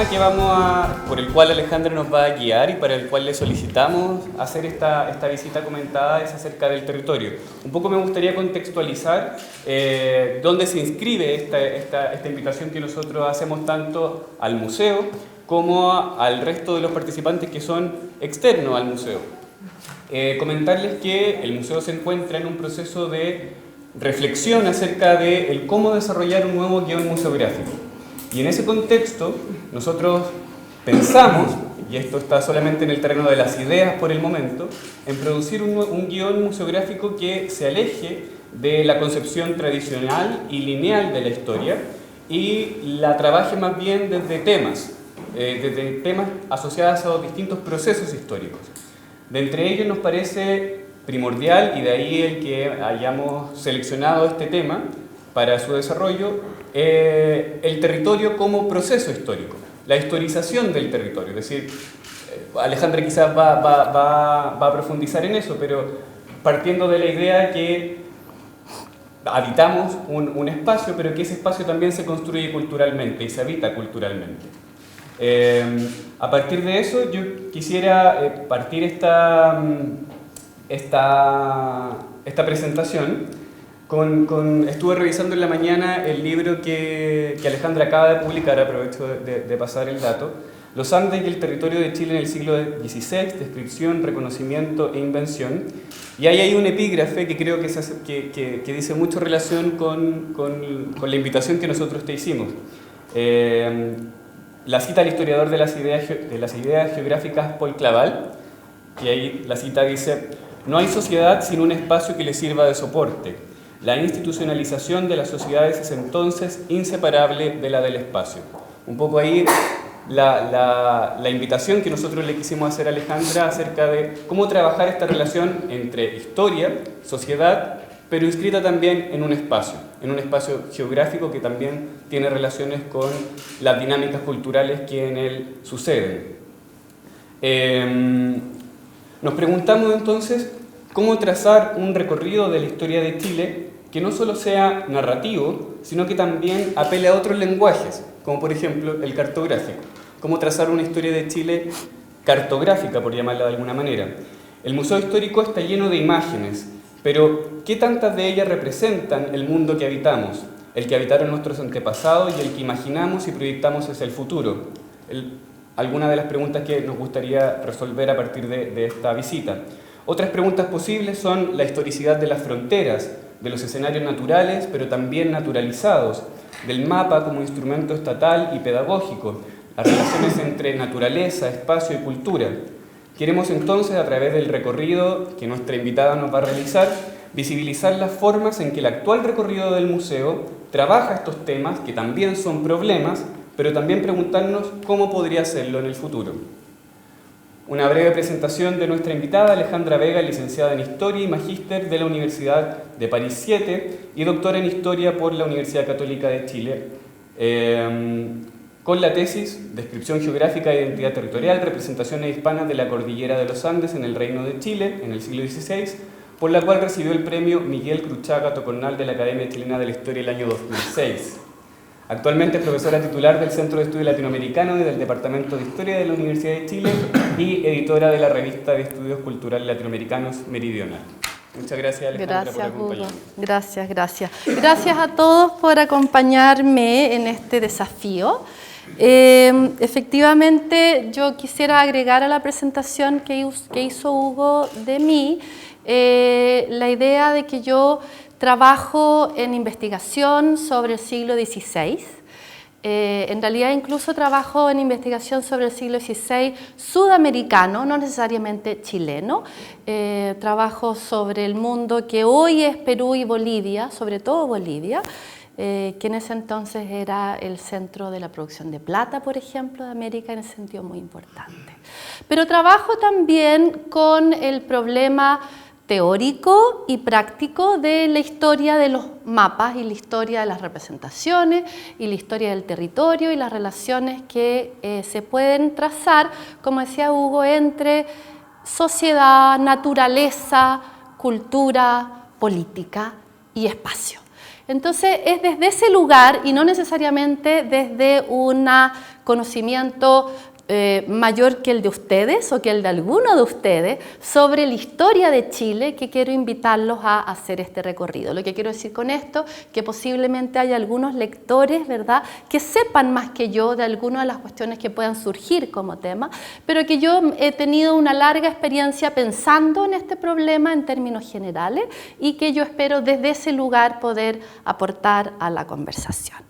tema por el cual Alejandra nos va a guiar y para el cual le solicitamos hacer esta visita comentada es acerca del territorio. Un poco me gustaría contextualizar dónde se inscribe esta invitación que nosotros hacemos tanto al museo como al resto de los participantes que son externos al museo. Comentarles que el museo se encuentra en un proceso de reflexión acerca de cómo desarrollar un nuevo guión museográfico. Y en ese contexto, nosotros pensamos, y esto está solamente en el terreno de las ideas por el momento, en producir un guión museográfico que se aleje de la concepción tradicional y lineal de la historia y la trabaje más bien desde temas asociados a distintos procesos históricos. De entre ellos nos parece primordial, y de ahí el que hayamos seleccionado este tema para su desarrollo, el territorio como proceso histórico, la historización del territorio. Es decir, Alejandra quizás va a profundizar en eso, pero partiendo de la idea que habitamos un espacio, pero que ese espacio también se construye culturalmente y se habita culturalmente. A partir de eso, yo quisiera partir esta presentación estuve revisando en la mañana el libro que Alejandra acaba de publicar, aprovecho de pasar el dato, Los Andes y el territorio de Chile en el siglo XVI, descripción, reconocimiento e invención. Y ahí hay un epígrafe que creo que dice mucho relación con la invitación que nosotros te hicimos. La cita al historiador de las ideas geográficas Paul Claval, y ahí la cita dice: no hay sociedad sin un espacio que le sirva de soporte. La institucionalización de las sociedades es entonces inseparable de la del espacio. Un poco ahí la invitación que nosotros le quisimos hacer a Alejandra acerca de cómo trabajar esta relación entre historia, sociedad, pero inscrita también en un espacio geográfico que también tiene relaciones con las dinámicas culturales que en él suceden. Nos preguntamos entonces cómo trazar un recorrido de la historia de Chile que no solo sea narrativo, sino que también apele a otros lenguajes, como por ejemplo el cartográfico. Cómo trazar una historia de Chile cartográfica, por llamarla de alguna manera. El Museo Histórico está lleno de imágenes, pero ¿qué tantas de ellas representan el mundo que habitamos? El que habitaron nuestros antepasados y el que imaginamos y proyectamos hacia el futuro. Algunas de las preguntas que nos gustaría resolver a partir de esta visita. Otras preguntas posibles son la historicidad de las fronteras, de los escenarios naturales, pero también naturalizados, del mapa como instrumento estatal y pedagógico, las relaciones entre naturaleza, espacio y cultura. Queremos entonces, a través del recorrido que nuestra invitada nos va a realizar, visibilizar las formas en que el actual recorrido del museo trabaja estos temas, que también son problemas, pero también preguntarnos cómo podría hacerlo en el futuro. Una breve presentación de nuestra invitada, Alejandra Vega, licenciada en Historia y magíster de la Universidad de París 7 y doctora en Historia por la Universidad Católica de Chile, con la tesis Descripción geográfica de identidad territorial, representaciones hispanas de la cordillera de los Andes en el Reino de Chile en el siglo XVI, por la cual recibió el premio Miguel Cruchaga Tocornal de la Academia Chilena de la Historia el año 2006. Actualmente es profesora titular del Centro de Estudio Latinoamericano y del Departamento de Historia de la Universidad de Chile y editora de la revista de Estudios Culturales Latinoamericanos Meridional. Muchas gracias, Alejandra, por acompañarnos. Gracias, gracias. Gracias a todos por acompañarme en este desafío. Efectivamente, yo quisiera agregar a la presentación que hizo Hugo de mí la idea de que yo trabajo en investigación sobre el siglo XVI. En realidad incluso trabajo en investigación sobre el siglo XVI sudamericano, no necesariamente chileno. Trabajo sobre el mundo que hoy es Perú y Bolivia, sobre todo Bolivia, que en ese entonces era el centro de la producción de plata, por ejemplo, de América, en ese sentido muy importante. Pero trabajo también con el problema teórico y práctico de la historia de los mapas y la historia de las representaciones y la historia del territorio y las relaciones que se pueden trazar, como decía Hugo, entre sociedad, naturaleza, cultura, política y espacio. Entonces es desde ese lugar y no necesariamente desde un conocimiento mayor que el de ustedes o que el de alguno de ustedes sobre la historia de Chile que quiero invitarlos a hacer este recorrido. Lo que quiero decir con esto, que posiblemente haya algunos lectores, ¿verdad?, que sepan más que yo de algunas de las cuestiones que puedan surgir como tema, pero que yo he tenido una larga experiencia pensando en este problema en términos generales y que yo espero desde ese lugar poder aportar a la conversación.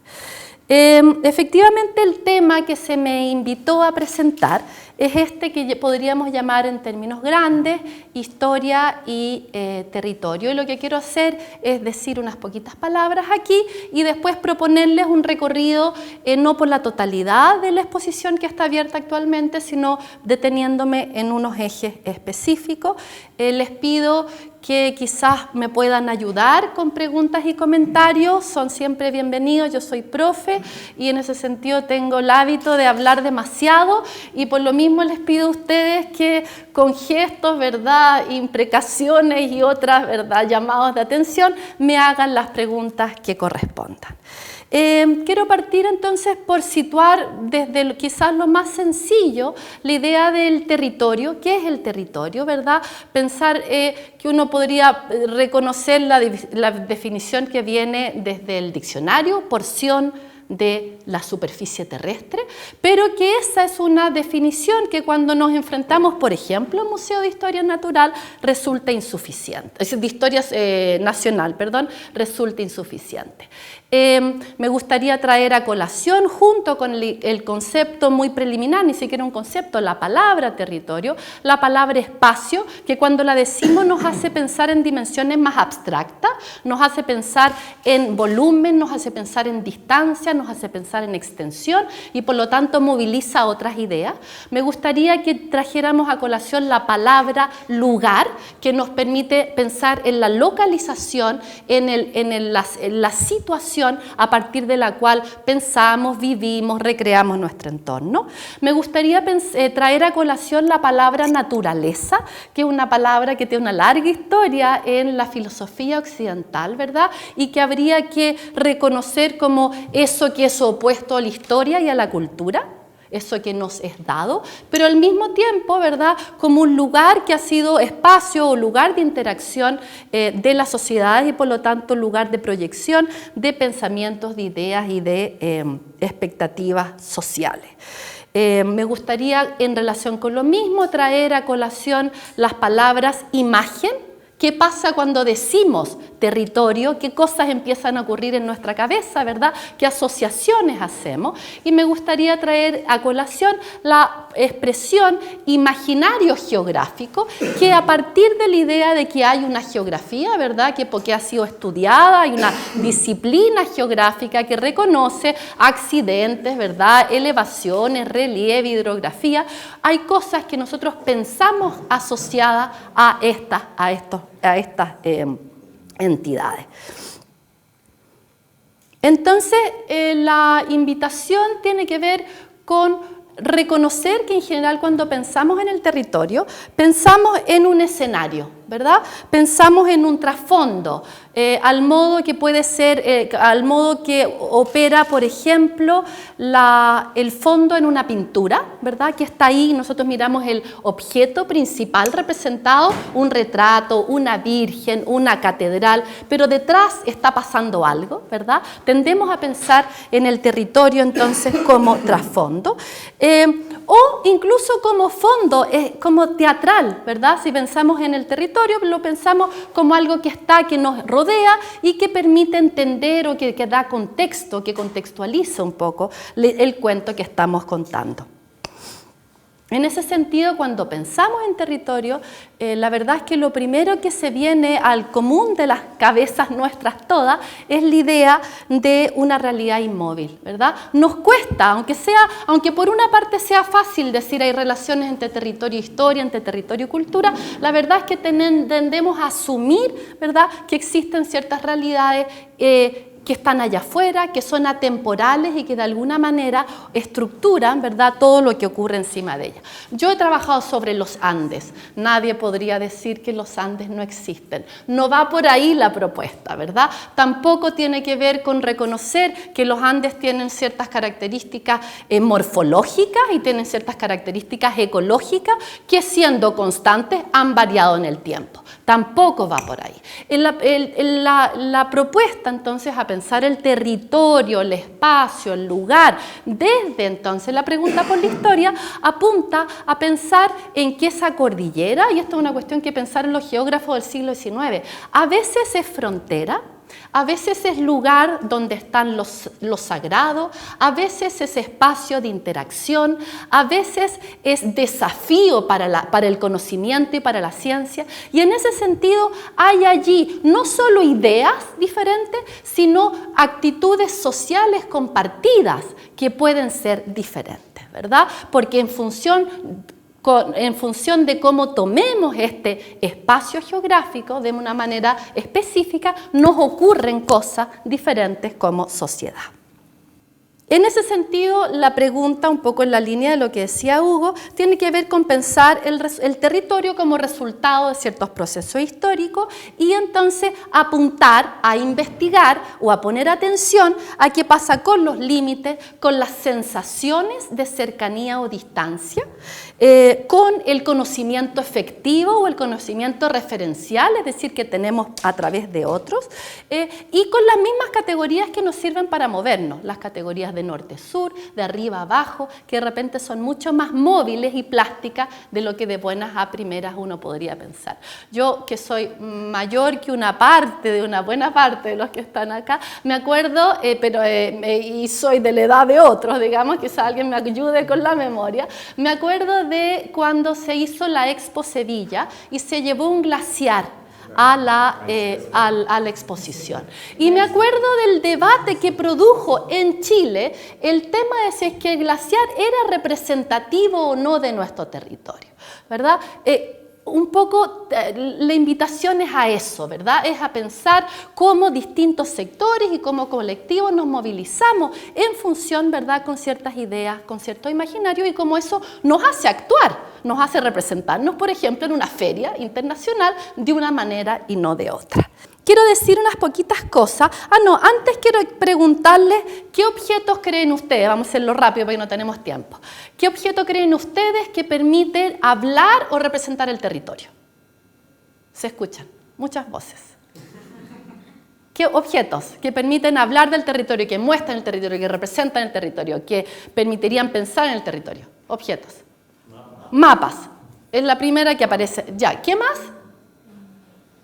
Efectivamente, el tema que se me invitó a presentar es este que podríamos llamar en términos grandes, historia y territorio. Y lo que quiero hacer es decir unas poquitas palabras aquí y después proponerles un recorrido no por la totalidad de la exposición que está abierta actualmente, sino deteniéndome en unos ejes específicos. Les pido que quizás me puedan ayudar con preguntas y comentarios, son siempre bienvenidos. Yo soy profe y en ese sentido tengo el hábito de hablar demasiado y por lo mismo les pido a ustedes que con gestos, ¿verdad?, imprecaciones y otras, ¿verdad?, llamados de atención, me hagan las preguntas que correspondan. Quiero partir entonces por situar desde quizás lo más sencillo la idea del territorio. ¿Qué es el territorio, verdad? Pensar que uno podría reconocer la definición que viene desde el diccionario, porción de la superficie terrestre, pero que esa es una definición que cuando nos enfrentamos, por ejemplo, al Museo de Historia Natural, resulta insuficiente, es decir, de Historia Nacional, perdón, resulta insuficiente. Me gustaría traer a colación, junto con el concepto muy preliminar, ni siquiera un concepto, la palabra territorio, la palabra espacio, que cuando la decimos nos hace pensar en dimensiones más abstractas, nos hace pensar en volumen, nos hace pensar en distancia, nos hace pensar en extensión y por lo tanto moviliza otras ideas. Me gustaría que trajéramos a colación la palabra lugar, que nos permite pensar en la localización, en la situación a partir de la cual pensamos, vivimos, recreamos nuestro entorno. Me gustaría traer a colación la palabra naturaleza, que es una palabra que tiene una larga historia en la filosofía occidental, ¿verdad? Y que habría que reconocer como eso que es opuesto a la historia y a la cultura, eso que nos es dado, pero al mismo tiempo, ¿verdad?, como un lugar que ha sido espacio o lugar de interacción de las sociedades y por lo tanto lugar de proyección de pensamientos, de ideas y de expectativas sociales. Me gustaría en relación con lo mismo traer a colación las palabras imagen. ¿Qué pasa cuando decimos territorio? ¿Qué cosas empiezan a ocurrir en nuestra cabeza, verdad? ¿Qué asociaciones hacemos? Y me gustaría traer a colación la expresión imaginario geográfico, que a partir de la idea de que hay una geografía, ¿verdad?, que porque ha sido estudiada, hay una disciplina geográfica que reconoce accidentes, ¿verdad?, elevaciones, relieve, hidrografía. Hay cosas que nosotros pensamos asociadas a estas entidades. Entonces, la invitación tiene que ver con reconocer que en general cuando pensamos en el territorio, pensamos en un escenario, ¿verdad? Pensamos en un trasfondo, al modo que puede ser, al modo que opera, por ejemplo, el fondo en una pintura, ¿verdad? Que está ahí, nosotros miramos el objeto principal representado, un retrato, una virgen, una catedral, pero detrás está pasando algo, ¿verdad? Tendemos a pensar en el territorio entonces como trasfondo, o incluso como fondo, como teatral, ¿verdad? Si pensamos en el territorio, lo pensamos como algo que está, que nos rodea y que permite entender o que da contexto, que contextualiza un poco el cuento que estamos contando. En ese sentido, cuando pensamos en territorio, la verdad es que lo primero que se viene al común de las cabezas nuestras todas es la idea de una realidad inmóvil, ¿verdad? Nos cuesta, aunque por una parte sea fácil decir hay relaciones entre territorio e historia, entre territorio y cultura, la verdad es que tendemos a asumir, ¿verdad?, que existen ciertas realidades que que están allá afuera, que son atemporales y que de alguna manera estructuran, ¿verdad?, todo lo que ocurre encima de ellas. Yo he trabajado sobre los Andes. Nadie podría decir que los Andes no existen. No va por ahí la propuesta, ¿verdad? Tampoco tiene que ver con reconocer que los Andes tienen ciertas características morfológicas y tienen ciertas características ecológicas que, siendo constantes, han variado en el tiempo. Tampoco va por ahí. La propuesta entonces a pensar el territorio, el espacio, el lugar, desde entonces la pregunta por la historia apunta a pensar en que esa cordillera, y esto es una cuestión que pensaron los geógrafos del siglo XIX, a veces es frontera, a veces es lugar donde están los sagrados, a veces es espacio de interacción, a veces es desafío para el conocimiento y para la ciencia. Y en ese sentido hay allí no solo ideas diferentes, sino actitudes sociales compartidas que pueden ser diferentes, ¿verdad? Porque en función de cómo tomemos este espacio geográfico de una manera específica, nos ocurren cosas diferentes como sociedad. En ese sentido, la pregunta, un poco en la línea de lo que decía Hugo, tiene que ver con pensar el territorio como resultado de ciertos procesos históricos y entonces apuntar a investigar o a poner atención a qué pasa con los límites, con las sensaciones de cercanía o distancia, con el conocimiento efectivo o el conocimiento referencial, es decir, que tenemos a través de otros, y con las mismas categorías que nos sirven para movernos, las categorías de norte-sur, de arriba a abajo, que de repente son mucho más móviles y plásticas de lo que de buenas a primeras uno podría pensar. Yo, que soy mayor que una buena parte de los que están acá, me acuerdo, y soy de la edad de otros, digamos, quizá alguien me ayude con la memoria, me acuerdo de cuando se hizo la Expo Sevilla y se llevó un glaciar a la exposición. Y me acuerdo del debate que produjo en Chile el tema de si es que el glaciar era representativo o no de nuestro territorio, ¿verdad? Un poco la invitación es a eso, ¿verdad? Es a pensar cómo distintos sectores y cómo colectivos nos movilizamos en función, ¿verdad?, con ciertas ideas, con cierto imaginario y cómo eso nos hace actuar, nos hace representarnos, por ejemplo, en una feria internacional de una manera y no de otra. Quiero decir unas poquitas cosas. Antes quiero preguntarles qué objetos creen ustedes, vamos a hacerlo rápido porque no tenemos tiempo. ¿Qué objetos creen ustedes que permiten hablar o representar el territorio? Se escuchan muchas voces. ¿Qué objetos que permiten hablar del territorio, que muestran el territorio, que representan el territorio, que permitirían pensar en el territorio? Objetos. Mapas. Es la primera que aparece. Ya, ¿qué más?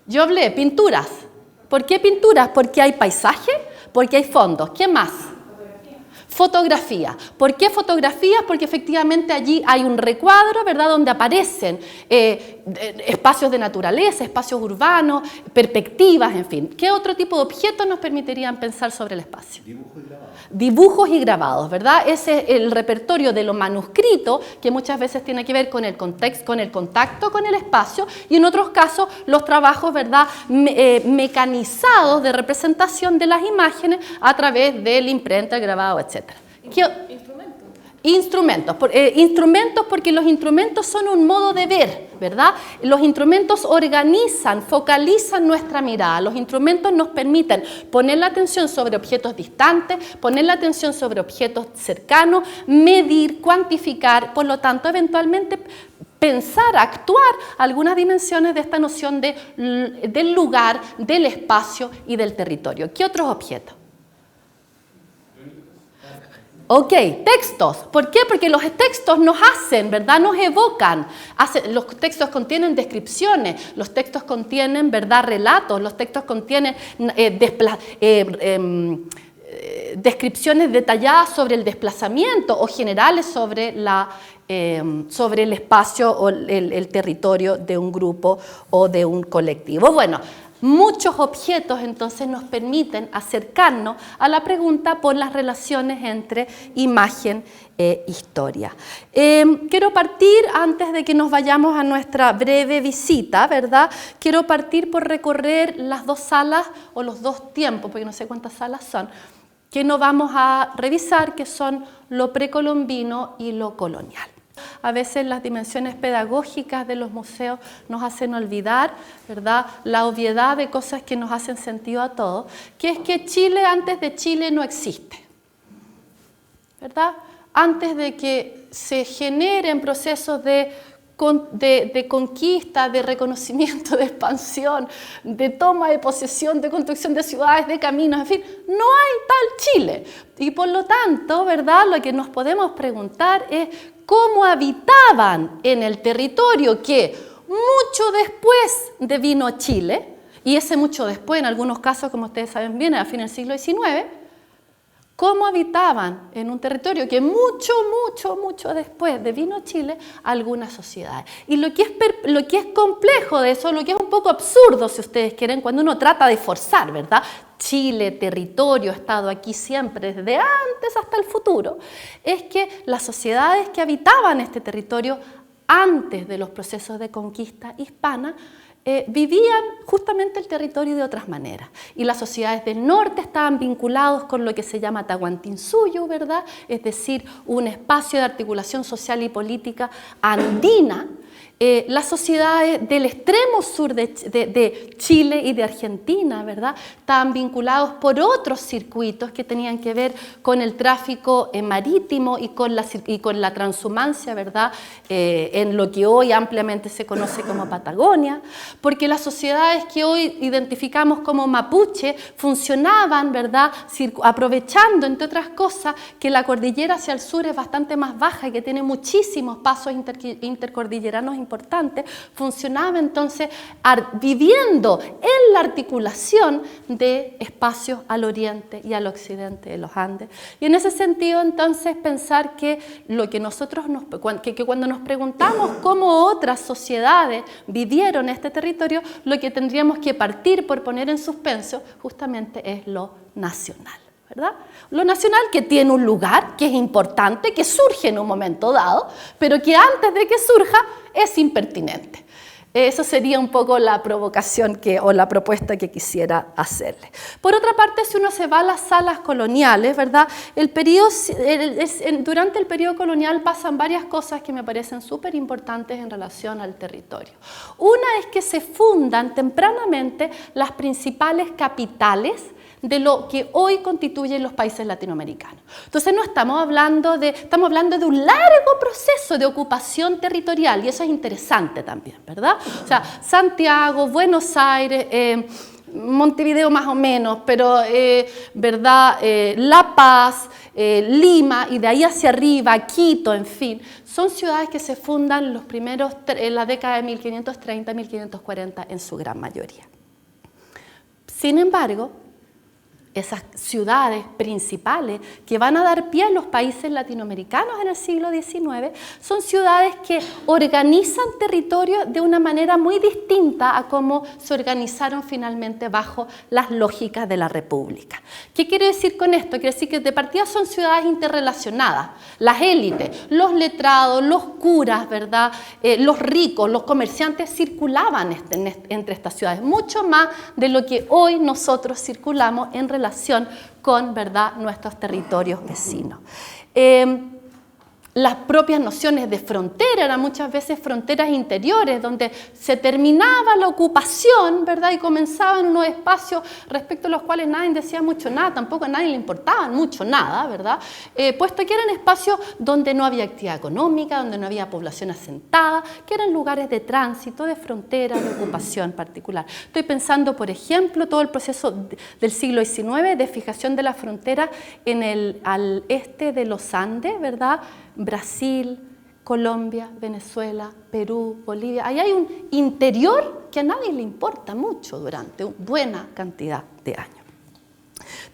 Yo hablé, pinturas. ¿Por qué pinturas? Porque hay paisaje, porque hay fondos. ¿Qué más? Fotografía. ¿Por qué fotografías? Porque efectivamente allí hay un recuadro, ¿verdad?, donde aparecen espacios de naturaleza, espacios urbanos, perspectivas, en fin. ¿Qué otro tipo de objetos nos permitirían pensar sobre el espacio? Dibujos y grabados. Dibujos y grabados, ¿verdad? Ese es el repertorio de lo manuscrito, que muchas veces tiene que ver con el contexto, con el contacto con el espacio, y en otros casos los trabajos, ¿verdad?, mecanizados de representación de las imágenes a través del imprenta, el grabado, etc. Instrumentos. Instrumentos porque los instrumentos son un modo de ver, ¿verdad? Los instrumentos organizan, focalizan nuestra mirada. Los instrumentos nos permiten poner la atención sobre objetos distantes, poner la atención sobre objetos cercanos, medir, cuantificar, por lo tanto, eventualmente pensar, actuar algunas dimensiones de esta noción del lugar, del espacio y del territorio. ¿Qué otros objetos? Ok, textos. ¿Por qué? Porque los textos nos hacen, ¿verdad?, nos evocan. Los textos contienen descripciones, los textos contienen, ¿verdad?, relatos, los textos contienen descripciones detalladas sobre el desplazamiento o generales sobre el espacio o el territorio de un grupo o de un colectivo. Bueno, Muchos objetos entonces nos permiten acercarnos a la pregunta por las relaciones entre imagen e historia. Quiero partir, antes de que nos vayamos a nuestra breve visita, ¿verdad? Quiero partir por recorrer las dos salas o los dos tiempos, porque no sé cuántas salas son, que no vamos a revisar, que son lo precolombino y lo colonial. A veces las dimensiones pedagógicas de los museos nos hacen olvidar, ¿verdad?, la obviedad de cosas que nos hacen sentido a todos, que es que Chile antes de Chile no existe, ¿verdad? Antes de que se generen procesos de conquista, de reconocimiento, de expansión, de toma de posesión, de construcción de ciudades, de caminos, en fin, no hay tal Chile. Y por lo tanto, ¿verdad?, lo que nos podemos preguntar es cómo habitaban en el territorio que mucho después de vino Chile, y ese mucho después, en algunos casos, como ustedes saben bien, a fines del siglo XIX, cómo habitaban en un territorio que mucho después de vino Chile algunas sociedades. Y lo que es complejo de eso, lo que es un poco absurdo, si ustedes quieren, cuando uno trata de forzar, ¿verdad?, Chile, territorio, ha estado aquí siempre, desde antes hasta el futuro, es que las sociedades que habitaban este territorio antes de los procesos de conquista hispana vivían justamente el territorio de otras maneras. Y las sociedades del norte estaban vinculados con lo que se llama Tahuantinsuyo, ¿verdad?, es decir, un espacio de articulación social y política andina. Las sociedades del extremo sur de Chile y de Argentina, ¿verdad?, estaban vinculados por otros circuitos que tenían que ver con el tráfico marítimo y con la transhumancia, ¿verdad?, en lo que hoy ampliamente se conoce como Patagonia, porque las sociedades que hoy identificamos como mapuche funcionaban, ¿verdad?, aprovechando, entre otras cosas, que la cordillera hacia el sur es bastante más baja y que tiene muchísimos pasos intercordilleranos importante, funcionaba entonces viviendo en la articulación de espacios al oriente y al occidente de los Andes. Y en ese sentido, entonces, pensar que lo que nosotros cuando nos preguntamos cómo otras sociedades vivieron este territorio, lo que tendríamos que partir por poner en suspenso justamente es lo nacional, ¿verdad? Lo nacional, que tiene un lugar, que es importante, que surge en un momento dado, pero que antes de que surja es impertinente. Eso sería un poco la provocación o la propuesta que quisiera hacerle. Por otra parte, si uno se va a las salas coloniales, ¿verdad?, durante el periodo colonial pasan varias cosas que me parecen súper importantes en relación al territorio. Una es que se fundan tempranamente las principales capitales de lo que hoy constituyen los países latinoamericanos. Entonces estamos hablando de un largo proceso de ocupación territorial, y eso es interesante también, ¿verdad? O sea, Santiago, Buenos Aires, Montevideo más o menos, pero ¿verdad? La Paz, Lima, y de ahí hacia arriba, Quito, en fin, son ciudades que se fundan en la década de 1530, 1540 en su gran mayoría. Sin embargo, esas ciudades principales que van a dar pie a los países latinoamericanos en el siglo XIX son ciudades que organizan territorio de una manera muy distinta a cómo se organizaron finalmente bajo las lógicas de la República. ¿Qué quiere decir con esto? Quiere decir que de partida son ciudades interrelacionadas. Las élites, los letrados, los curas, ¿verdad?, los ricos, los comerciantes circulaban entre estas ciudades, mucho más de lo que hoy nosotros circulamos en relación con, ¿verdad?, nuestros territorios vecinos. Las propias nociones de frontera eran muchas veces fronteras interiores, donde se terminaba la ocupación, ¿verdad?, y comenzaban unos espacios respecto a los cuales nadie decía mucho nada, tampoco a nadie le importaba mucho nada, ¿verdad?, puesto que eran espacios donde no había actividad económica, donde no había población asentada, que eran lugares de tránsito, de frontera, de ocupación particular. Estoy pensando, por ejemplo, todo el proceso del siglo XIX de fijación de la frontera al este de los Andes, ¿verdad?, Brasil, Colombia, Venezuela, Perú, Bolivia. Ahí hay un interior que a nadie le importa mucho durante una buena cantidad de años.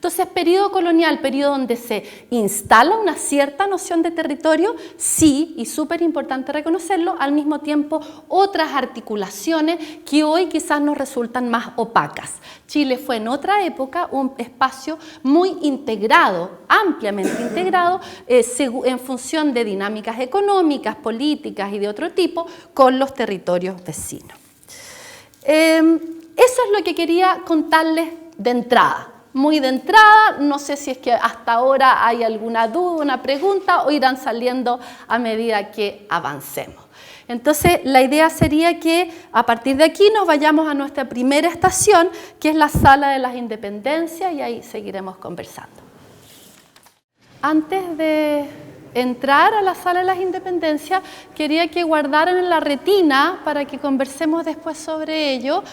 Entonces, periodo colonial, periodo donde se instala una cierta noción de territorio, sí, y súper importante reconocerlo, al mismo tiempo otras articulaciones que hoy quizás nos resultan más opacas. Chile fue en otra época un espacio muy integrado, ampliamente integrado, en función de dinámicas económicas, políticas y de otro tipo, con los territorios vecinos. Eso es lo que quería contarles de entrada. Muy de entrada, no sé si es que hasta ahora hay alguna duda, una pregunta, o irán saliendo a medida que avancemos. Entonces, la idea sería que a partir de aquí nos vayamos a nuestra primera estación, que es la Sala de las Independencias, y ahí seguiremos conversando. Antes de entrar a la Sala de las Independencias, quería que guardaran en la retina, para que conversemos después sobre ello,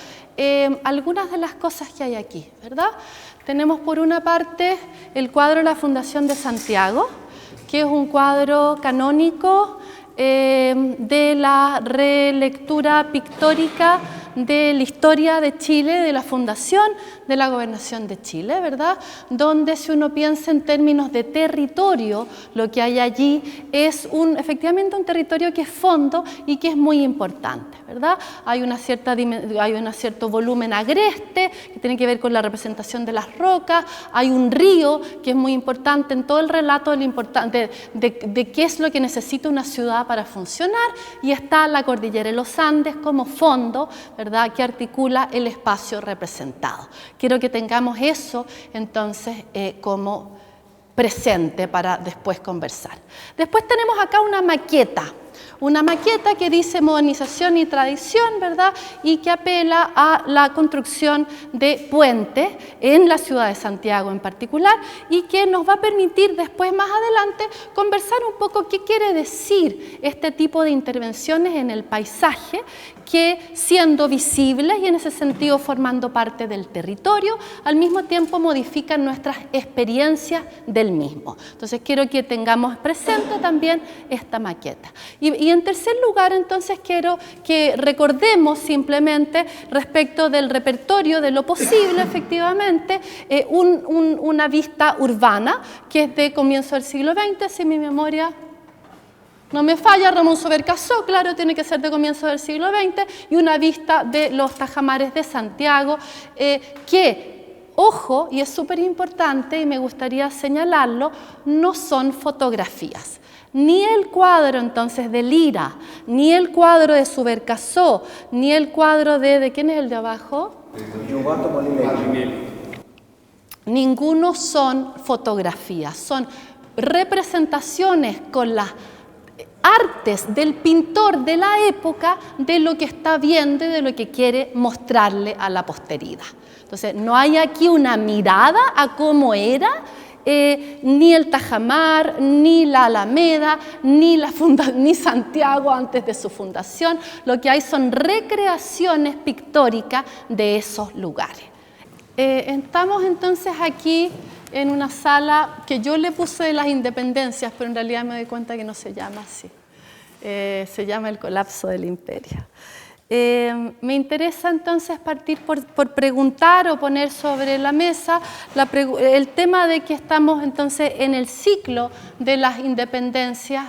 algunas de las cosas que hay aquí, ¿verdad? Tenemos por una parte el cuadro de la Fundación de Santiago, que es un cuadro canónico de la relectura pictórica de la historia de Chile, de la fundación de la Gobernación de Chile, ¿verdad? Donde, si uno piensa en términos de territorio, lo que hay allí es efectivamente un territorio que es fondo y que es muy importante, ¿verdad? Hay un cierto volumen agreste que tiene que ver con la representación de las rocas, hay un río que es muy importante en todo el relato de qué es lo que necesita una ciudad para funcionar, y está la cordillera de los Andes como fondo, ¿verdad?, que articula el espacio representado. Quiero que tengamos eso entonces como presente para después conversar. Después tenemos acá una maqueta que dice modernización y tradición, ¿verdad?, y que apela a la construcción de puentes en la ciudad de Santiago en particular, y que nos va a permitir después, más adelante, conversar un poco qué quiere decir este tipo de intervenciones en el paisaje, que, siendo visibles y en ese sentido formando parte del territorio, al mismo tiempo modifican nuestras experiencias del mismo. Entonces quiero que tengamos presente también esta maqueta. Y en tercer lugar, entonces, quiero que recordemos simplemente respecto del repertorio de lo posible, efectivamente, una vista urbana que es de comienzo del siglo XX, si mi memoria no me falla, Ramón Sobercasó, claro, tiene que ser de comienzo del siglo XX, y una vista de los tajamares de Santiago, que, ojo, y es súper importante y me gustaría señalarlo, no son fotografías. Ni el cuadro entonces de Lira, ni el cuadro de Subercasó, ni el cuadro ¿de quién es el de abajo? Ninguno son fotografías, son representaciones con las artes del pintor de la época de lo que está viendo y de lo que quiere mostrarle a la posteridad. Entonces, no hay aquí una mirada a cómo era ni el Tajamar, ni la Alameda, ni Santiago antes de su fundación. Lo que hay son recreaciones pictóricas de esos lugares. Estamos entonces aquí en una sala que yo le puse de las Independencias, pero en realidad me doy cuenta que no se llama así. Se llama el colapso del imperio. Me interesa entonces partir por preguntar o poner sobre la mesa el tema de que estamos entonces en el ciclo de las independencias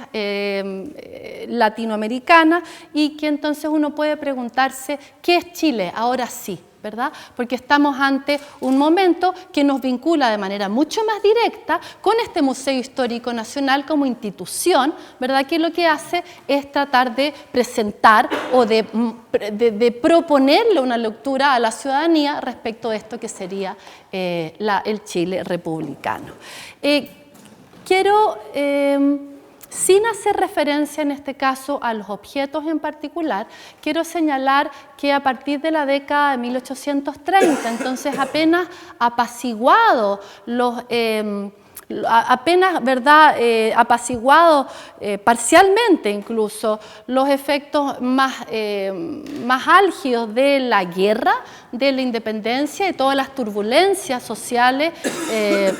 latinoamericanas, y que entonces uno puede preguntarse ¿qué es Chile? Ahora sí, ¿verdad? Porque estamos ante un momento que nos vincula de manera mucho más directa con este Museo Histórico Nacional como institución, ¿verdad? Que lo que hace es tratar de presentar o de proponerle una lectura a la ciudadanía respecto de esto que sería el Chile republicano. Quiero, sin hacer referencia en este caso a los objetos en particular, quiero señalar que a partir de la década de 1830, entonces apenas apaciguado parcialmente incluso los efectos más álgidos de la guerra, de la independencia y todas las turbulencias sociales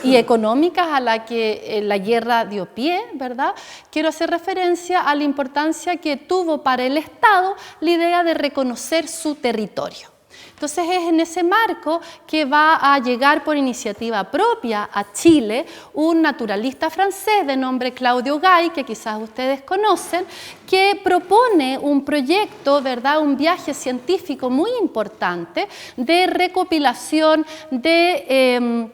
y económicas a la que la guerra dio pie, ¿verdad? Quiero hacer referencia a la importancia que tuvo para el Estado la idea de reconocer su territorio. Entonces es en ese marco que va a llegar por iniciativa propia a Chile un naturalista francés de nombre Claudio Gay, que quizás ustedes conocen, que propone un proyecto, ¿verdad?, un viaje científico muy importante de recopilación de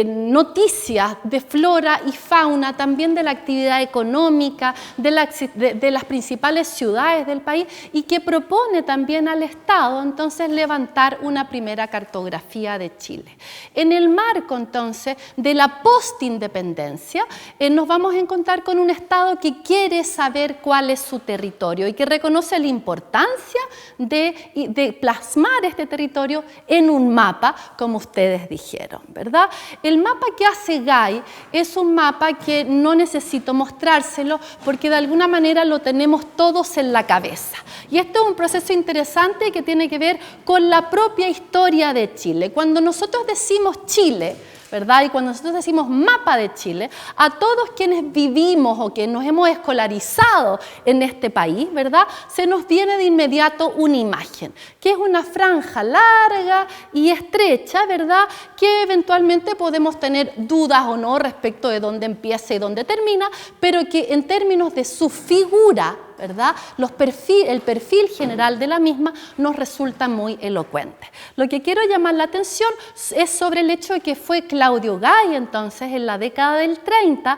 noticias de flora y fauna, también de la actividad económica de las principales ciudades del país, y que propone también al Estado entonces levantar una primera cartografía de Chile. En el marco entonces de la postindependencia nos vamos a encontrar con un Estado que quiere saber cuál es su territorio y que reconoce la importancia de plasmar este territorio en un mapa, como ustedes dijeron, ¿verdad? El mapa que hace Gay es un mapa que no necesito mostrárselo porque de alguna manera lo tenemos todos en la cabeza. Y esto es un proceso interesante que tiene que ver con la propia historia de Chile. Cuando nosotros decimos Chile, ¿verdad?, y cuando nosotros decimos mapa de Chile, a todos quienes vivimos o que nos hemos escolarizado en este país, ¿verdad?, se nos viene de inmediato una imagen, que es una franja larga y estrecha, ¿verdad?, que eventualmente podemos tener dudas o no respecto de dónde empieza y dónde termina, pero que en términos de su figura, ¿verdad?, el perfil general de la misma nos resulta muy elocuente. Lo que quiero llamar la atención es sobre el hecho de que fue Claudio Gay, entonces, en la década del 30,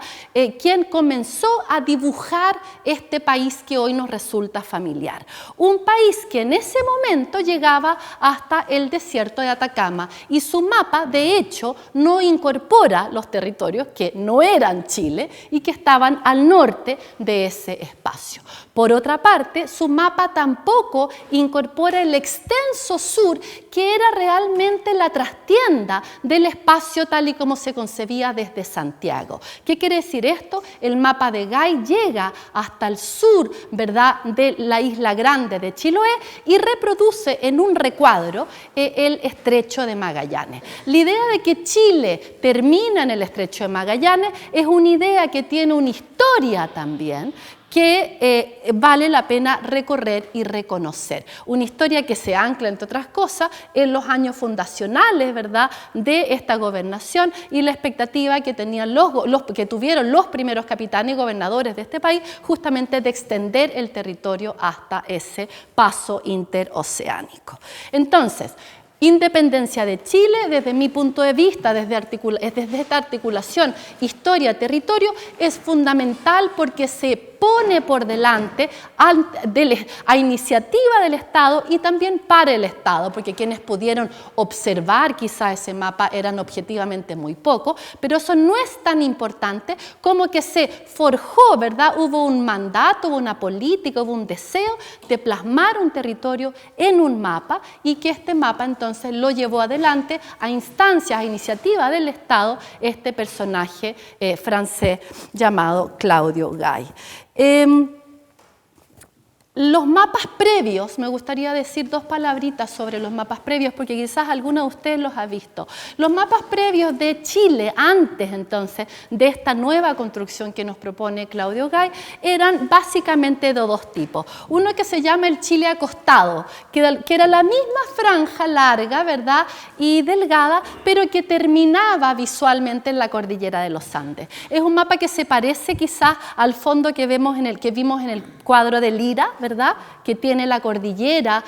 quien comenzó a dibujar este país que hoy nos resulta familiar. Un país que en ese momento llegaba hasta el desierto de Atacama, y su mapa, de hecho, no incorpora los territorios que no eran Chile y que estaban al norte de ese espacio. Por otra parte, su mapa tampoco incorpora el extenso sur, que era realmente la trastienda del espacio tal y como se concebía desde Santiago. ¿Qué quiere decir esto? El mapa de Gay llega hasta el sur, ¿verdad?, de la Isla Grande de Chiloé y reproduce en un recuadro el estrecho de Magallanes. La idea de que Chile termina en el estrecho de Magallanes es una idea que tiene una historia también, que vale la pena recorrer y reconocer. Una historia que se ancla, entre otras cosas, en los años fundacionales, ¿verdad?, de esta gobernación y la expectativa que tenían que tuvieron los primeros capitanes y gobernadores de este país, justamente de extender el territorio hasta ese paso interoceánico. Entonces, independencia de Chile, desde mi punto de vista, desde esta articulación historia-territorio, es fundamental porque se pone por delante a iniciativa del Estado y también para el Estado, porque quienes pudieron observar quizá ese mapa eran objetivamente muy pocos, pero eso no es tan importante como que se forjó, ¿verdad? Hubo un mandato, hubo una política, hubo un deseo de plasmar un territorio en un mapa, y que este mapa entonces lo llevó adelante a instancias, a iniciativa del Estado, este personaje francés llamado Claudio Gay. Los mapas previos, me gustaría decir dos palabritas sobre los mapas previos, porque quizás alguno de ustedes los ha visto. Los mapas previos de Chile, antes entonces de esta nueva construcción que nos propone Claudio Gay, eran básicamente de dos tipos. Uno que se llama el Chile acostado, que era la misma franja larga, ¿verdad?, y delgada, pero que terminaba visualmente en la cordillera de los Andes. Es un mapa que se parece quizás al fondo que vimos en el cuadro de Lira, ¿verdad?, que tiene la cordillera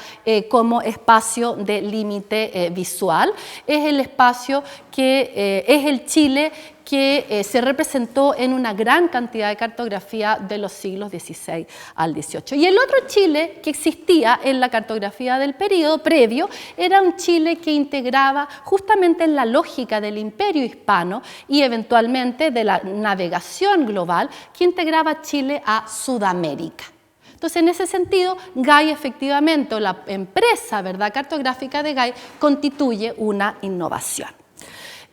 como espacio de límite visual. Es el espacio que es el Chile que se representó en una gran cantidad de cartografía de los siglos XVI al XVIII. Y el otro Chile que existía en la cartografía del periodo previo era un Chile que integraba justamente en la lógica del imperio hispano y eventualmente de la navegación global, que integraba Chile a Sudamérica. Entonces, en ese sentido, Gay efectivamente, o la empresa, ¿verdad?, cartográfica de Gay, constituye una innovación.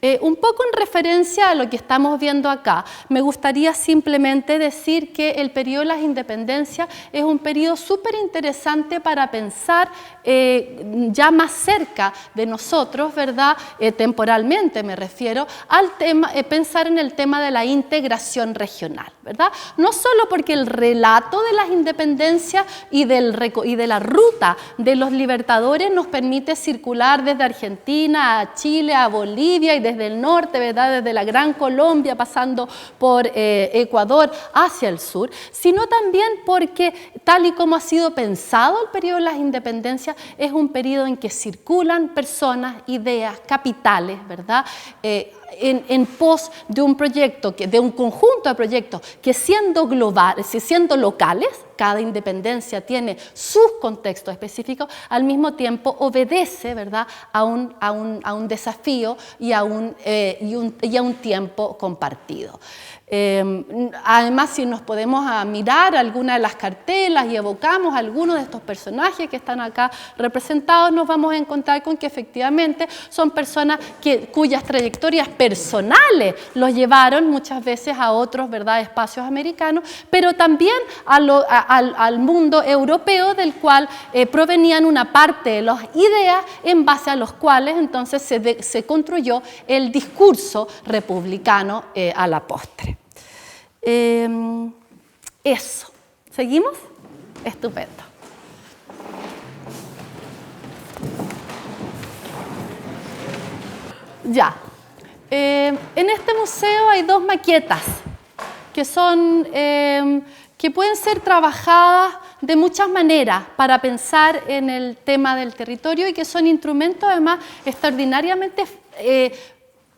Un poco en referencia a lo que estamos viendo acá, me gustaría simplemente decir que el periodo de las independencias es un periodo súper interesante para pensar ya más cerca de nosotros, ¿verdad? Temporalmente me refiero, al tema, pensar en el tema de la integración regional, ¿verdad? No solo porque el relato de las independencias y de la ruta de los libertadores nos permite circular desde Argentina a Chile, a Bolivia y desde el norte, ¿verdad? Desde la Gran Colombia, pasando por Ecuador hacia el sur, sino también porque, tal y como ha sido pensado el periodo de las independencias, es un periodo en que circulan personas, ideas, capitales, ¿verdad? En pos de un proyecto, de un conjunto de proyectos que siendo globales, siendo locales, cada independencia tiene sus contextos específicos, al mismo tiempo obedece, ¿verdad?, a un desafío y a un tiempo compartido. Además, si nos podemos mirar alguna de las cartelas y evocamos algunos de estos personajes que están acá representados, nos vamos a encontrar con que efectivamente son personas cuyas trayectorias personales los llevaron muchas veces a otros, ¿verdad?, espacios americanos, pero también al mundo europeo, del cual provenían una parte de las ideas en base a los cuales entonces se construyó el discurso republicano a la postre. Eso. ¿Seguimos? Estupendo. Ya. En este museo hay dos maquetas que pueden ser trabajadas de muchas maneras para pensar en el tema del territorio y que son instrumentos además extraordinariamente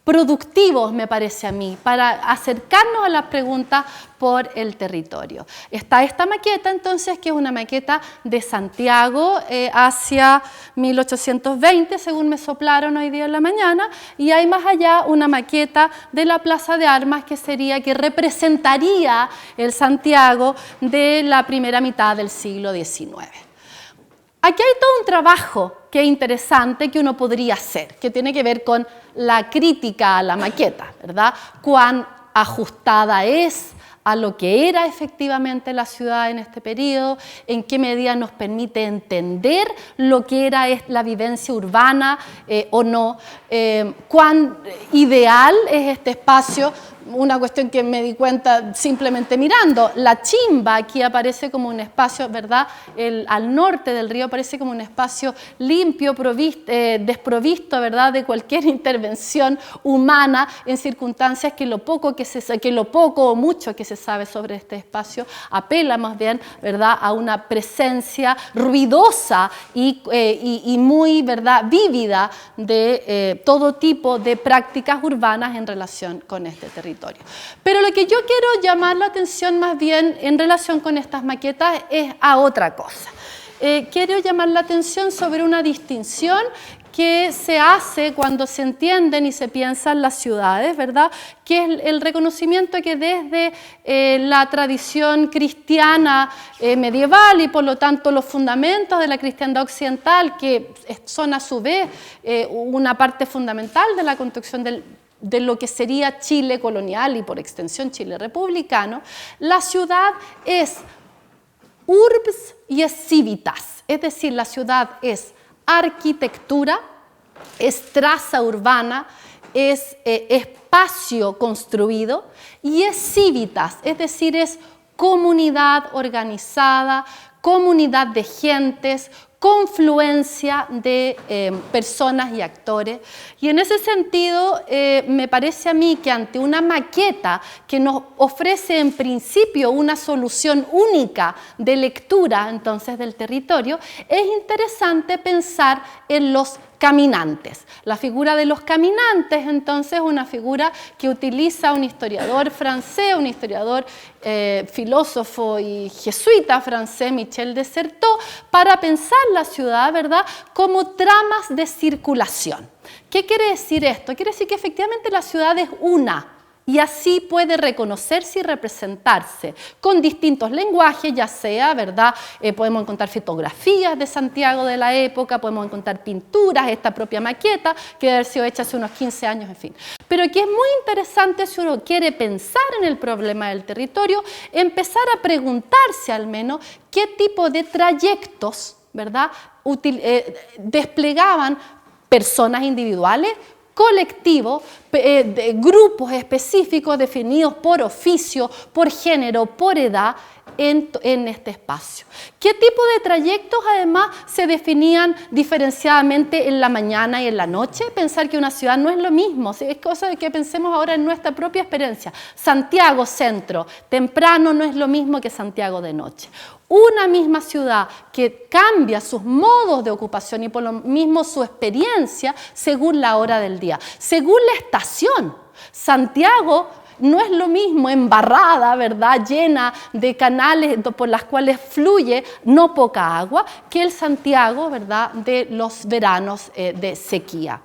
productivos, me parece a mí, para acercarnos a las preguntas por el territorio. Está esta maqueta, entonces, que es una maqueta de Santiago hacia 1820, según me soplaron hoy día en la mañana, y hay más allá una maqueta de la Plaza de Armas que representaría el Santiago de la primera mitad del siglo XIX. Aquí hay todo un trabajo que es interesante que uno podría hacer, que tiene que ver con la crítica a la maqueta, ¿verdad? Cuán ajustada es a lo que era efectivamente la ciudad en este periodo, en qué medida nos permite entender lo que era la vivencia urbana o no, cuán ideal es este espacio. Una cuestión que me di cuenta simplemente mirando, la Chimba aquí aparece como un espacio, ¿verdad? Al norte del río aparece como un espacio limpio, desprovisto, ¿verdad?, de cualquier intervención humana en circunstancias que lo poco o mucho que se sabe sobre este espacio apela más bien, ¿verdad?, a una presencia ruidosa y muy, ¿verdad?, vívida de todo tipo de prácticas urbanas en relación con este territorio. Pero lo que yo quiero llamar la atención más bien en relación con estas maquetas es a otra cosa. Quiero llamar la atención sobre una distinción que se hace cuando se entienden y se piensan las ciudades, ¿verdad?, que es el reconocimiento que desde la tradición cristiana medieval y por lo tanto los fundamentos de la cristiandad occidental, que son a su vez una parte fundamental de la construcción de lo que sería Chile colonial y por extensión Chile republicano, la ciudad es urbs y es civitas, es decir, la ciudad es arquitectura, es traza urbana, es espacio construido y es civitas, es decir, es comunidad organizada, comunidad de gentes, confluencia de personas y actores. Y en ese sentido, me parece a mí que ante una maqueta que nos ofrece en principio una solución única de lectura entonces del territorio, es interesante pensar en los caminantes. La figura de los caminantes, entonces, es una figura que utiliza un historiador francés, un historiador filósofo y jesuita francés, Michel de Certeau, para pensar la ciudad, ¿verdad?, como tramas de circulación. ¿Qué quiere decir esto? Quiere decir que efectivamente la ciudad es una Y así puede reconocerse y representarse con distintos lenguajes, ya sea, ¿verdad? Podemos encontrar fotografías de Santiago de la época, podemos encontrar pinturas, esta propia maqueta que debe haber sido hecha hace unos 15 años, en fin. Pero que es muy interesante si uno quiere pensar en el problema del territorio, empezar a preguntarse al menos qué tipo de trayectos, ¿verdad? Desplegaban personas individuales, colectivos, grupos específicos definidos por oficio, por género, por edad en este espacio. ¿Qué tipo de trayectos además se definían diferenciadamente en la mañana y en la noche? Pensar que una ciudad no es lo mismo, es cosa de que pensemos ahora en nuestra propia experiencia. Santiago centro, temprano no es lo mismo que Santiago de noche. Una misma ciudad que cambia sus modos de ocupación y por lo mismo su experiencia según la hora del día, según la estación. Santiago no es lo mismo embarrada, ¿verdad?, llena de canales por las cuales fluye no poca agua, que el Santiago, ¿verdad?, de los veranos de sequía.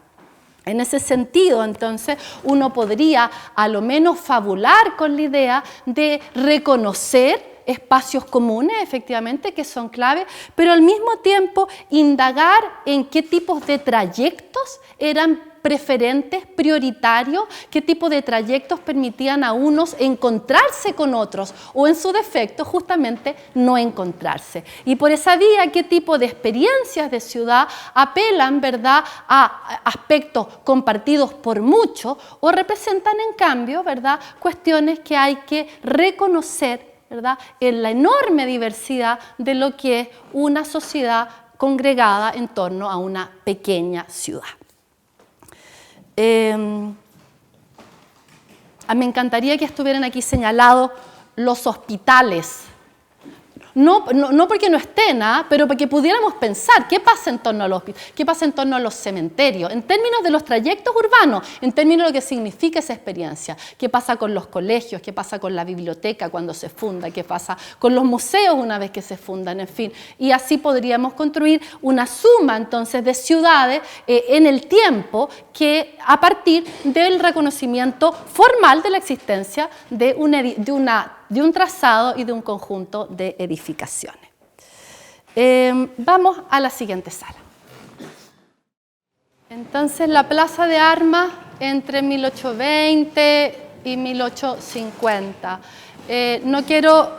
En ese sentido, entonces, uno podría a lo menos fabular con la idea de reconocer espacios comunes, efectivamente, que son clave, pero al mismo tiempo indagar en qué tipos de trayectos eran preferentes, prioritarios, qué tipo de trayectos permitían a unos encontrarse con otros o en su defecto justamente no encontrarse. Y por esa vía, qué tipo de experiencias de ciudad apelan, ¿verdad?, a aspectos compartidos por muchos o representan en cambio, ¿verdad?, cuestiones que hay que reconocer, ¿verdad?, en la enorme diversidad de lo que es una sociedad congregada en torno a una pequeña ciudad. Me encantaría que estuvieran aquí señalados los hospitales. No porque no estén, pero para que pudiéramos pensar qué pasa en torno a los hospitales, qué pasa en torno a los cementerios, en términos de los trayectos urbanos, en términos de lo que significa esa experiencia, qué pasa con los colegios, qué pasa con la biblioteca cuando se funda, qué pasa con los museos una vez que se fundan, en fin. Y así podríamos construir una suma entonces de ciudades en el tiempo que a partir del reconocimiento formal de la existencia de un trazado y de un conjunto de edificaciones. Vamos a la siguiente sala. Entonces, la Plaza de Armas entre 1820 y 1850. No quiero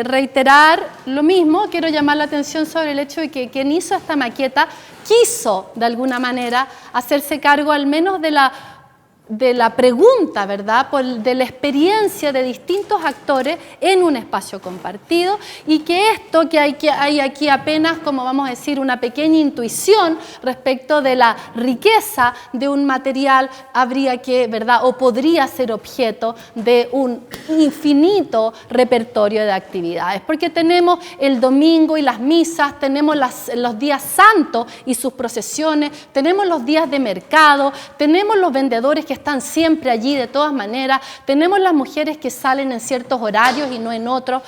reiterar lo mismo, quiero llamar la atención sobre el hecho de que quien hizo esta maqueta quiso, de alguna manera, hacerse cargo al menos de la pregunta, ¿verdad?, de la experiencia de distintos actores en un espacio compartido y que esto que hay aquí apenas, como vamos a decir, una pequeña intuición respecto de la riqueza de un material habría que, ¿verdad?, o podría ser objeto de un infinito repertorio de actividades, porque tenemos el domingo y las misas, tenemos los días santos y sus procesiones, tenemos los días de mercado, tenemos los vendedores que están siempre allí de todas maneras, tenemos las mujeres que salen en ciertos horarios y no en otros,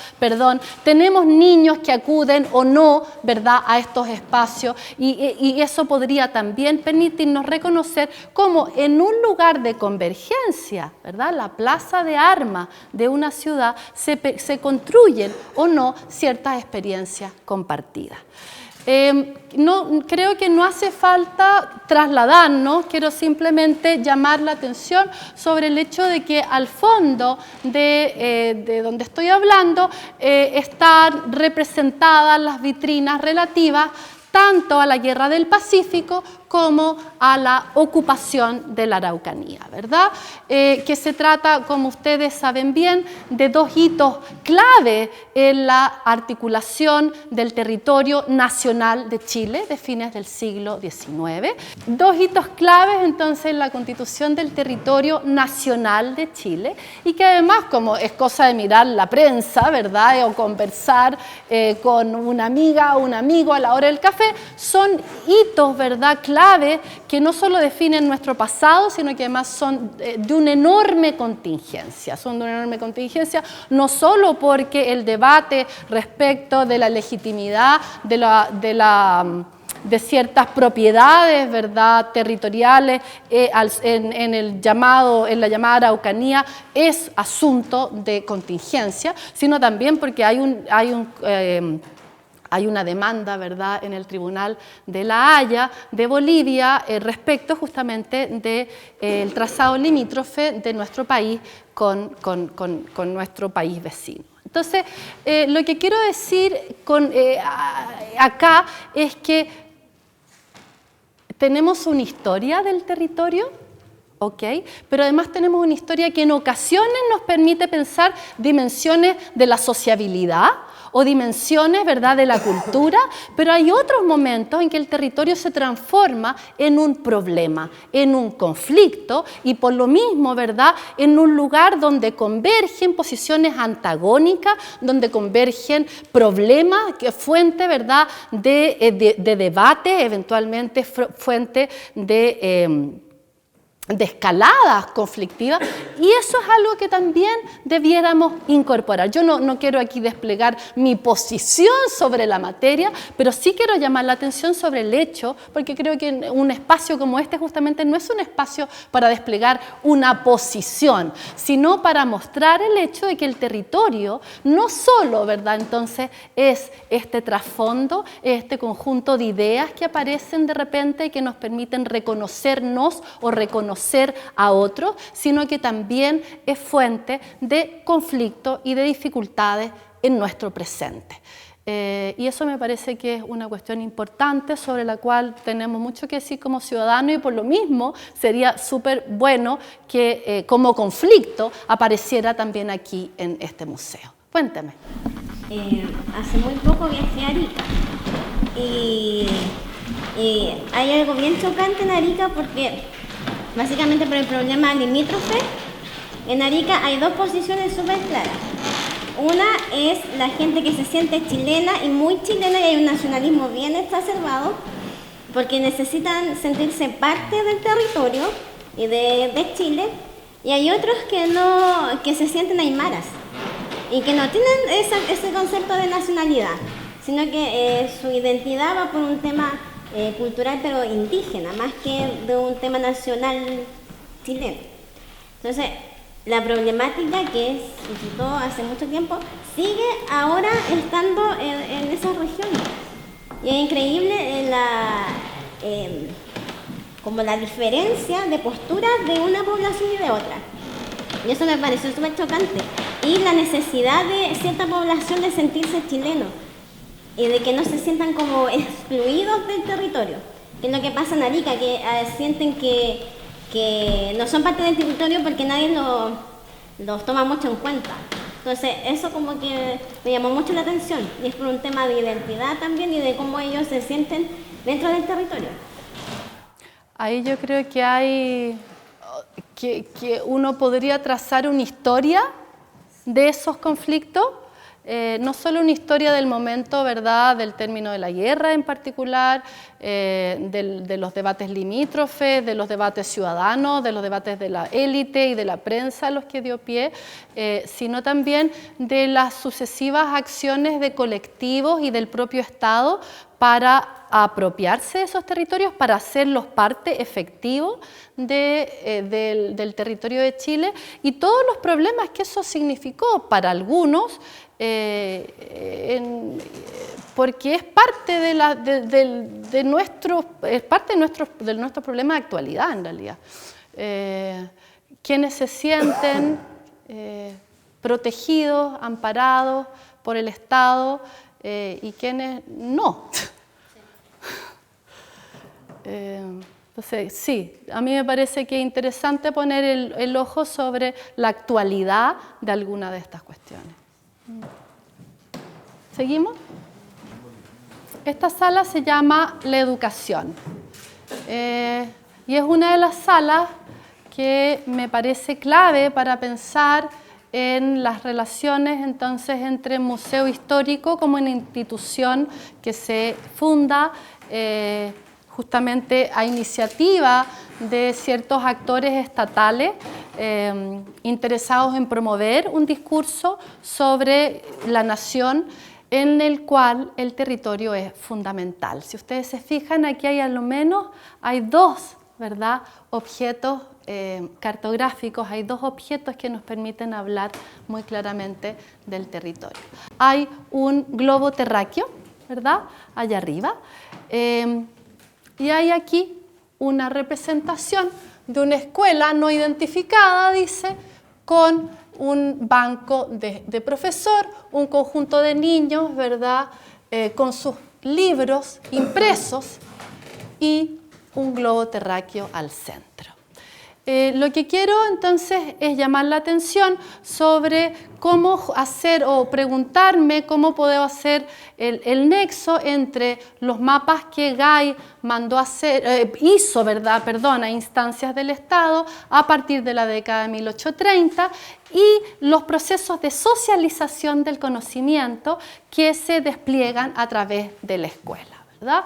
tenemos niños que acuden o no, ¿verdad?, a estos espacios y eso podría también permitirnos reconocer cómo en un lugar de convergencia, ¿verdad?, la plaza de armas de una ciudad se construyen o no ciertas experiencias compartidas. Creo que no hace falta trasladarnos, quiero simplemente llamar la atención sobre el hecho de que al fondo de donde estoy hablando están representadas las vitrinas relativas tanto a la Guerra del Pacífico como a la ocupación de la Araucanía, ¿verdad? Que se trata, como ustedes saben bien, de dos hitos clave en la articulación del territorio nacional de Chile de fines del siglo XIX. Dos hitos claves, entonces, en la constitución del territorio nacional de Chile y que además, como es cosa de mirar la prensa, ¿verdad?, o conversar con una amiga o un amigo a la hora del café, son hitos, ¿verdad?, clave que no solo definen nuestro pasado, sino que además son de una enorme contingencia. Son de una enorme contingencia no solo porque el debate respecto de la legitimidad de de ciertas propiedades, ¿verdad?, territoriales en la llamada Araucanía es asunto de contingencia, sino también porque hay una demanda, ¿verdad?, en el Tribunal de La Haya de Bolivia respecto justamente del trazado limítrofe de nuestro país con nuestro país vecino. Entonces, lo que quiero decir acá es que tenemos una historia del territorio, ¿ok? Pero además tenemos una historia que en ocasiones nos permite pensar dimensiones de la sociabilidad o dimensiones, ¿verdad?, de la cultura, pero hay otros momentos en que el territorio se transforma en un problema, en un conflicto y por lo mismo, ¿verdad?, en un lugar donde convergen posiciones antagónicas, donde convergen problemas, que fuente, ¿verdad?, de debate, eventualmente fuente de escaladas conflictivas, y eso es algo que también debiéramos incorporar. Yo no quiero aquí desplegar mi posición sobre la materia, pero sí quiero llamar la atención sobre el hecho, porque creo que un espacio como este justamente no es un espacio para desplegar una posición, sino para mostrar el hecho de que el territorio no solo, ¿verdad?, entonces es este trasfondo, este conjunto de ideas que aparecen de repente y que nos permiten reconocernos o reconocer a otros, sino que también es fuente de conflicto y de dificultades en nuestro presente. Y eso me parece que es una cuestión importante sobre la cual tenemos mucho que decir como ciudadanos, y por lo mismo sería súper bueno que como conflicto apareciera también aquí en este museo. Cuéntame. Hace muy poco viajé a Arica y hay algo bien chocante en Arica porque básicamente por el problema limítrofe. En Arica hay dos posiciones súper claras. Una es la gente que se siente chilena y muy chilena, y hay un nacionalismo bien exacerbado porque necesitan sentirse parte del territorio y de Chile, y hay otros que se sienten aymaras y que no tienen ese concepto de nacionalidad, sino que su identidad va por un tema cultural pero indígena, más que de un tema nacional chileno. Entonces, la problemática que se suscitó hace mucho tiempo sigue ahora estando en esas regiones. Y es increíble como la diferencia de posturas de una población y de otra. Y eso me pareció súper chocante. Y la necesidad de cierta población de sentirse chileno y de que no se sientan como excluidos del territorio, que es lo que pasa en Arica, que sienten que no son parte del territorio porque nadie los toma mucho en cuenta. Entonces eso como que me llamó mucho la atención, y es por un tema de identidad también y de cómo ellos se sienten dentro del territorio. Ahí yo creo que hay que uno podría trazar una historia de esos conflictos. No solo una historia del momento, ¿verdad?, del término de la guerra en particular, de los debates limítrofes, de los debates ciudadanos, de los debates de la élite y de la prensa a los que dio pie, sino también de las sucesivas acciones de colectivos y del propio Estado para apropiarse de esos territorios, para hacerlos parte efectivo del territorio de Chile, y todos los problemas que eso significó para algunos, porque es parte de nuestro problema de actualidad en realidad. Quienes se sienten protegidos, amparados por el Estado y quienes no. Entonces, sí, a mí me parece que es interesante poner el ojo sobre la actualidad de alguna de estas cuestiones. ¿Seguimos? Esta sala se llama La Educación y es una de las salas que me parece clave para pensar en las relaciones entonces entre museo histórico como una institución que se funda justamente a iniciativa de ciertos actores estatales interesados en promover un discurso sobre la nación en el cual el territorio es fundamental. Si ustedes se fijan, aquí hay al menos dos, ¿verdad?, objetos cartográficos, hay dos objetos que nos permiten hablar muy claramente del territorio. Hay un globo terráqueo, ¿verdad?, allá arriba, y hay aquí una representación de una escuela no identificada, dice, con un banco de profesor, un conjunto de niños, ¿verdad?, con sus libros impresos y un globo terráqueo al centro. Lo que quiero entonces es llamar la atención sobre cómo hacer o preguntarme cómo puedo hacer el nexo entre los mapas que Guy mandó hizo, ¿verdad?, a instancias del Estado a partir de la década de 1830 y los procesos de socialización del conocimiento que se despliegan a través de la escuela, ¿verdad?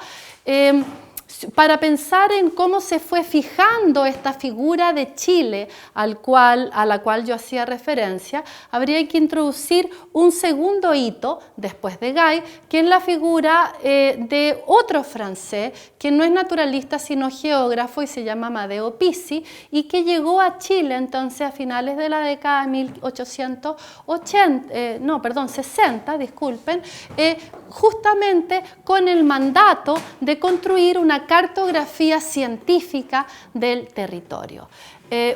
Para pensar en cómo se fue fijando esta figura de Chile a la cual yo hacía referencia, habría que introducir un segundo hito después de Guy, que es la figura de otro francés que no es naturalista sino geógrafo y se llama Amadeo Pizzi y que llegó a Chile entonces a finales de la década de 60, disculpen, justamente con el mandato de construir una cartografía científica del territorio.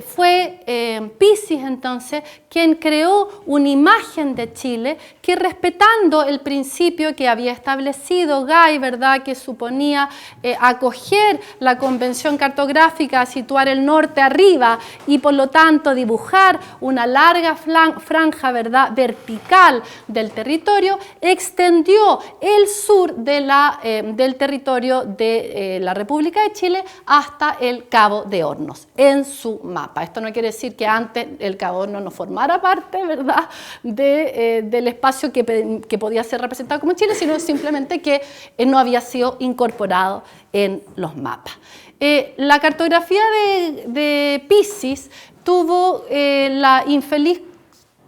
Fue Pizzi entonces quien creó una imagen de Chile que, respetando el principio que había establecido Guy, ¿verdad?, que suponía acoger la convención cartográfica, situar el norte arriba y por lo tanto dibujar una larga franja, ¿verdad?, vertical del territorio, extendió el sur del territorio de la República de Chile hasta el Cabo de Hornos en su mapa. Esto no quiere decir que antes el Cabo no formara parte, ¿verdad?, del espacio que podía ser representado como Chile, sino simplemente que no había sido incorporado en los mapas. La cartografía de Pizzi tuvo la infeliz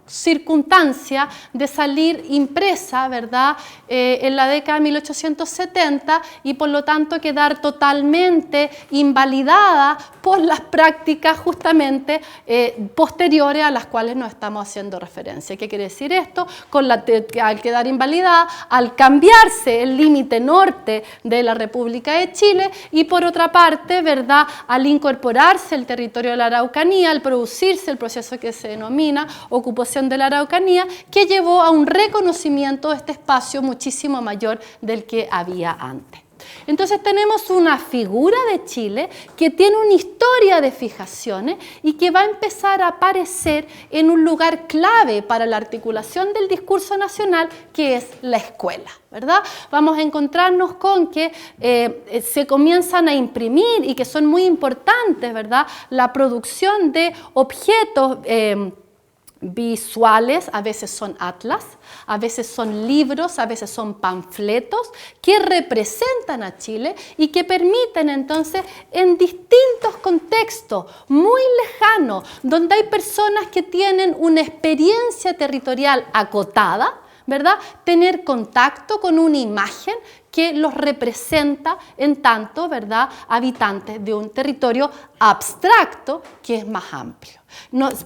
circunstancia de salir impresa, ¿verdad?, en la década de 1870 y por lo tanto quedar totalmente invalidada por las prácticas justamente posteriores a las cuales nos estamos haciendo referencia. ¿Qué quiere decir esto? Al quedar invalidada, al cambiarse el límite norte de la República de Chile y por otra parte, ¿verdad?, al incorporarse el territorio de la Araucanía, al producirse el proceso que se denomina ocupación de la Araucanía, que llevó a un reconocimiento de este espacio muchísimo mayor del que había antes. Entonces tenemos una figura de Chile que tiene una historia de fijaciones y que va a empezar a aparecer en un lugar clave para la articulación del discurso nacional, que es la escuela, ¿verdad? Vamos a encontrarnos con que se comienzan a imprimir y que son muy importantes, ¿verdad?, la producción de objetos visuales, a veces son atlas, a veces son libros, a veces son panfletos que representan a Chile y que permiten entonces en distintos contextos muy lejanos, donde hay personas que tienen una experiencia territorial acotada, ¿verdad?, tener contacto con una imagen que los representa en tanto, ¿verdad?, habitantes de un territorio abstracto que es más amplio.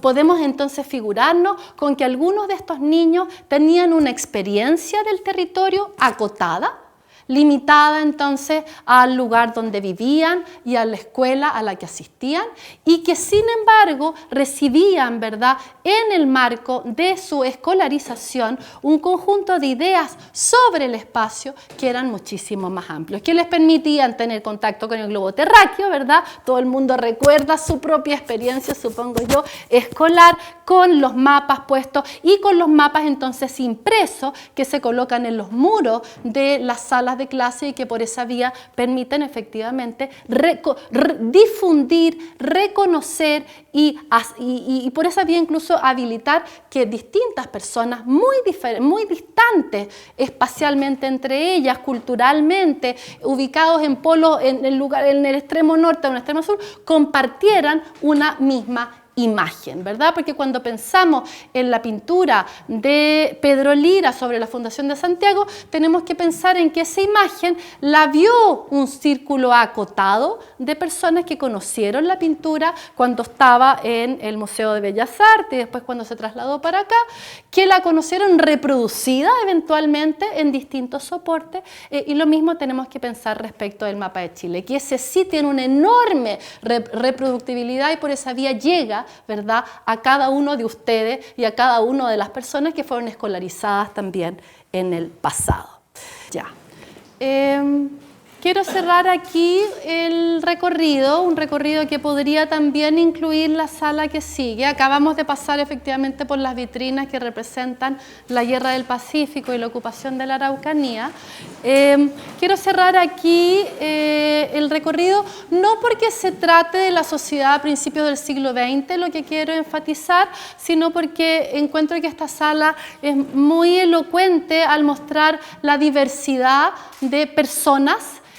Podemos entonces figurarnos con que algunos de estos niños tenían una experiencia del territorio acotada, limitada entonces al lugar donde vivían y a la escuela a la que asistían y que sin embargo recibían, ¿verdad?, en el marco de su escolarización un conjunto de ideas sobre el espacio que eran muchísimo más amplios, que les permitían tener contacto con el globo terráqueo, ¿verdad? Todo el mundo recuerda su propia experiencia, supongo yo, escolar, con los mapas puestos y con los mapas entonces impresos que se colocan en los muros de las salas de clase y que por esa vía permiten efectivamente difundir, reconocer y por esa vía incluso habilitar que distintas personas muy distantes espacialmente entre ellas, culturalmente, ubicados en polos en el extremo norte o en el extremo sur, compartieran una misma imagen, ¿verdad? Porque cuando pensamos en la pintura de Pedro Lira sobre la fundación de Santiago, tenemos que pensar en que esa imagen la vio un círculo acotado de personas que conocieron la pintura cuando estaba en el Museo de Bellas Artes y después cuando se trasladó para acá, que la conocieron reproducida eventualmente en distintos soportes, y lo mismo tenemos que pensar respecto del mapa de Chile, que ese sí tiene una enorme reproductibilidad y por esa vía llega, ¿verdad?, a cada uno de ustedes y a cada una de las personas que fueron escolarizadas también en el pasado. Ya. Quiero cerrar aquí el recorrido, un recorrido que podría también incluir la sala que sigue. Acabamos de pasar efectivamente por las vitrinas que representan la Guerra del Pacífico y la ocupación de la Araucanía. Quiero cerrar aquí el recorrido, no porque se trate de la sociedad a principios del siglo XX, lo que quiero enfatizar, sino porque encuentro que esta sala es muy elocuente al mostrar la diversidad de personas,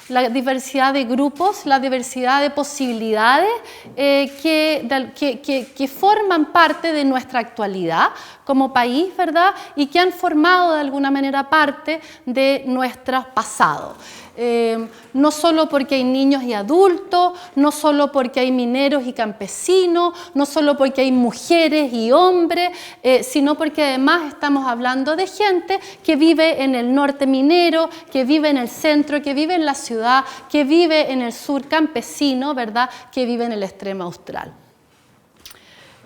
la diversidad de grupos, la diversidad de posibilidades que forman parte de nuestra actualidad como país, ¿verdad? Y que han formado de alguna manera parte de nuestro pasado. No solo porque hay niños y adultos, no solo porque hay mineros y campesinos, no solo porque hay mujeres y hombres, sino porque además estamos hablando de gente que vive en el norte minero, que vive en el centro, que vive en la ciudad, que vive en el sur campesino, ¿verdad?, que vive en el extremo austral.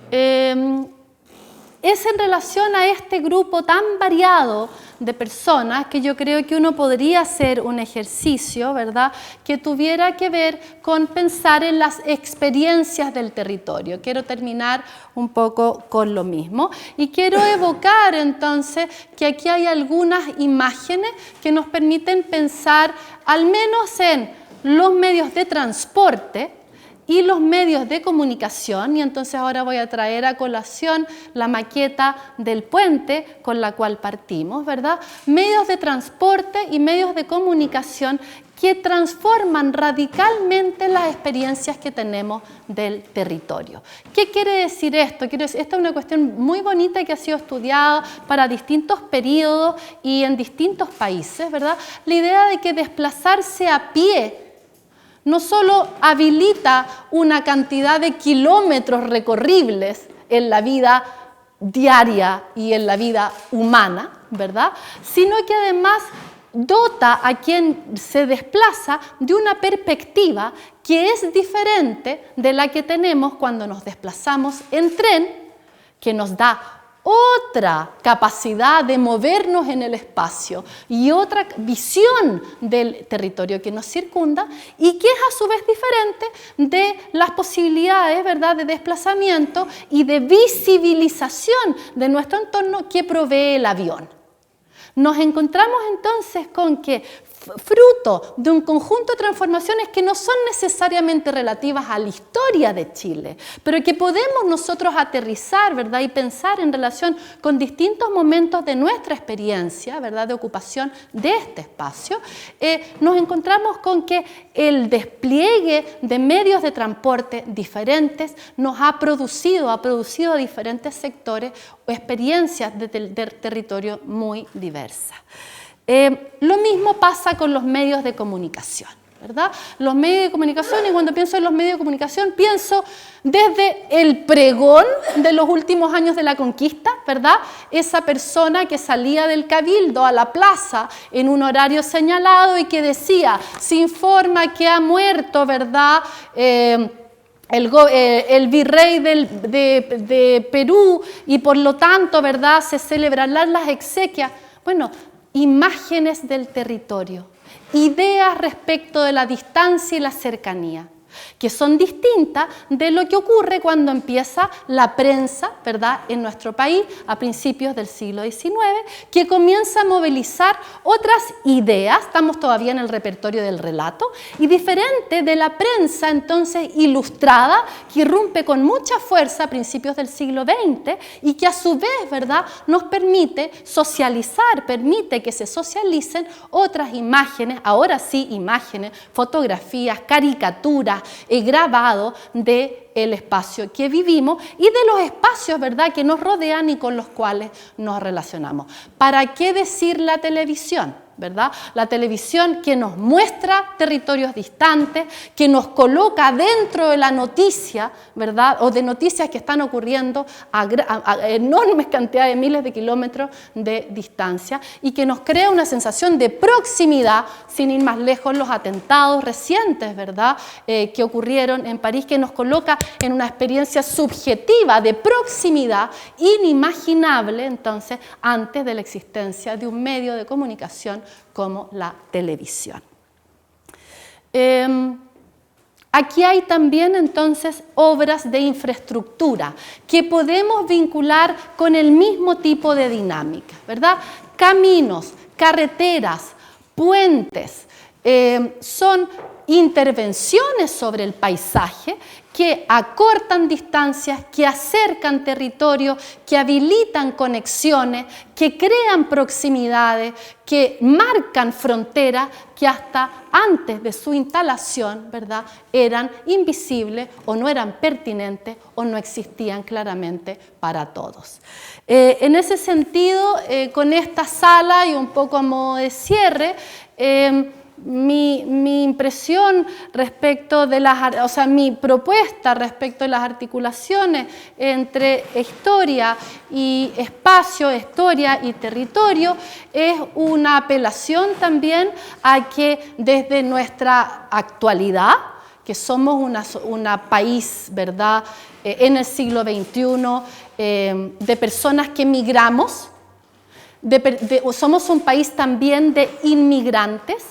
Es en relación a este grupo tan variado de personas que yo creo que uno podría hacer un ejercicio, ¿verdad?, que tuviera que ver con pensar en las experiencias del territorio. Quiero terminar un poco con lo mismo y quiero evocar entonces que aquí hay algunas imágenes que nos permiten pensar al menos en los medios de transporte y los medios de comunicación, y entonces ahora voy a traer a colación la maqueta del puente con la cual partimos, ¿verdad? Medios de transporte y medios de comunicación que transforman radicalmente las experiencias que tenemos del territorio. ¿Qué quiere decir esto? Esta es una cuestión muy bonita que ha sido estudiada para distintos periodos y en distintos países, ¿verdad? La idea de que desplazarse a pie no solo habilita una cantidad de kilómetros recorribles en la vida diaria y en la vida humana, ¿verdad?, sino que además dota a quien se desplaza de una perspectiva que es diferente de la que tenemos cuando nos desplazamos en tren, que nos da otra capacidad de movernos en el espacio y otra visión del territorio que nos circunda y que es a su vez diferente de las posibilidades, ¿verdad?, de desplazamiento y de visibilización de nuestro entorno que provee el avión. Nos encontramos entonces con que fruto de un conjunto de transformaciones que no son necesariamente relativas a la historia de Chile, pero que podemos nosotros aterrizar, ¿verdad?, y pensar en relación con distintos momentos de nuestra experiencia, ¿verdad?, de ocupación de este espacio, nos encontramos con que el despliegue de medios de transporte diferentes nos ha producido diferentes sectores o experiencias de territorio muy diversas. Lo mismo pasa con los medios de comunicación, ¿verdad? Los medios de comunicación, y cuando pienso en los medios de comunicación, pienso desde el pregón de los últimos años de la conquista, ¿verdad? Esa persona que salía del cabildo a la plaza en un horario señalado y que decía, se informa que ha muerto, ¿verdad?, el virrey de Perú y por lo tanto, ¿verdad?, se celebrarán las exequias. Bueno, imágenes del territorio, ideas respecto de la distancia y la cercanía, que son distintas de lo que ocurre cuando empieza la prensa, ¿verdad?, en nuestro país a principios del siglo XIX, que comienza a movilizar otras ideas, estamos todavía en el repertorio del relato, y diferente de la prensa entonces ilustrada, que irrumpe con mucha fuerza a principios del siglo XX y que a su vez, ¿verdad?, nos permite socializar, permite que se socialicen otras imágenes, ahora sí imágenes, fotografías, caricaturas, grabado del espacio que vivimos y de los espacios, ¿verdad?, que nos rodean y con los cuales nos relacionamos. ¿Para qué decir la televisión? ¿Verdad? La televisión que nos muestra territorios distantes, que nos coloca dentro de la noticia, ¿verdad? O de noticias que están ocurriendo a enormes cantidades de miles de kilómetros de distancia y que nos crea una sensación de proximidad, sin ir más lejos, los atentados recientes, ¿verdad? Que ocurrieron en París, que nos coloca en una experiencia subjetiva de proximidad inimaginable, entonces, antes de la existencia de un medio de comunicación como la televisión. Aquí hay también entonces obras de infraestructura que podemos vincular con el mismo tipo de dinámica, ¿verdad? Caminos, carreteras, puentes, son intervenciones sobre el paisaje que acortan distancias, que acercan territorios, que habilitan conexiones, que crean proximidades, que marcan fronteras que hasta antes de su instalación, ¿verdad?, eran invisibles o no eran pertinentes o no existían claramente para todos. En ese sentido, con esta sala y un poco a modo de cierre, mi impresión respecto de mi propuesta respecto de las articulaciones entre historia y espacio, historia y territorio, es una apelación también a que desde nuestra actualidad, que somos un país, ¿verdad?, en el siglo XXI, de personas que migramos, somos un país también de inmigrantes,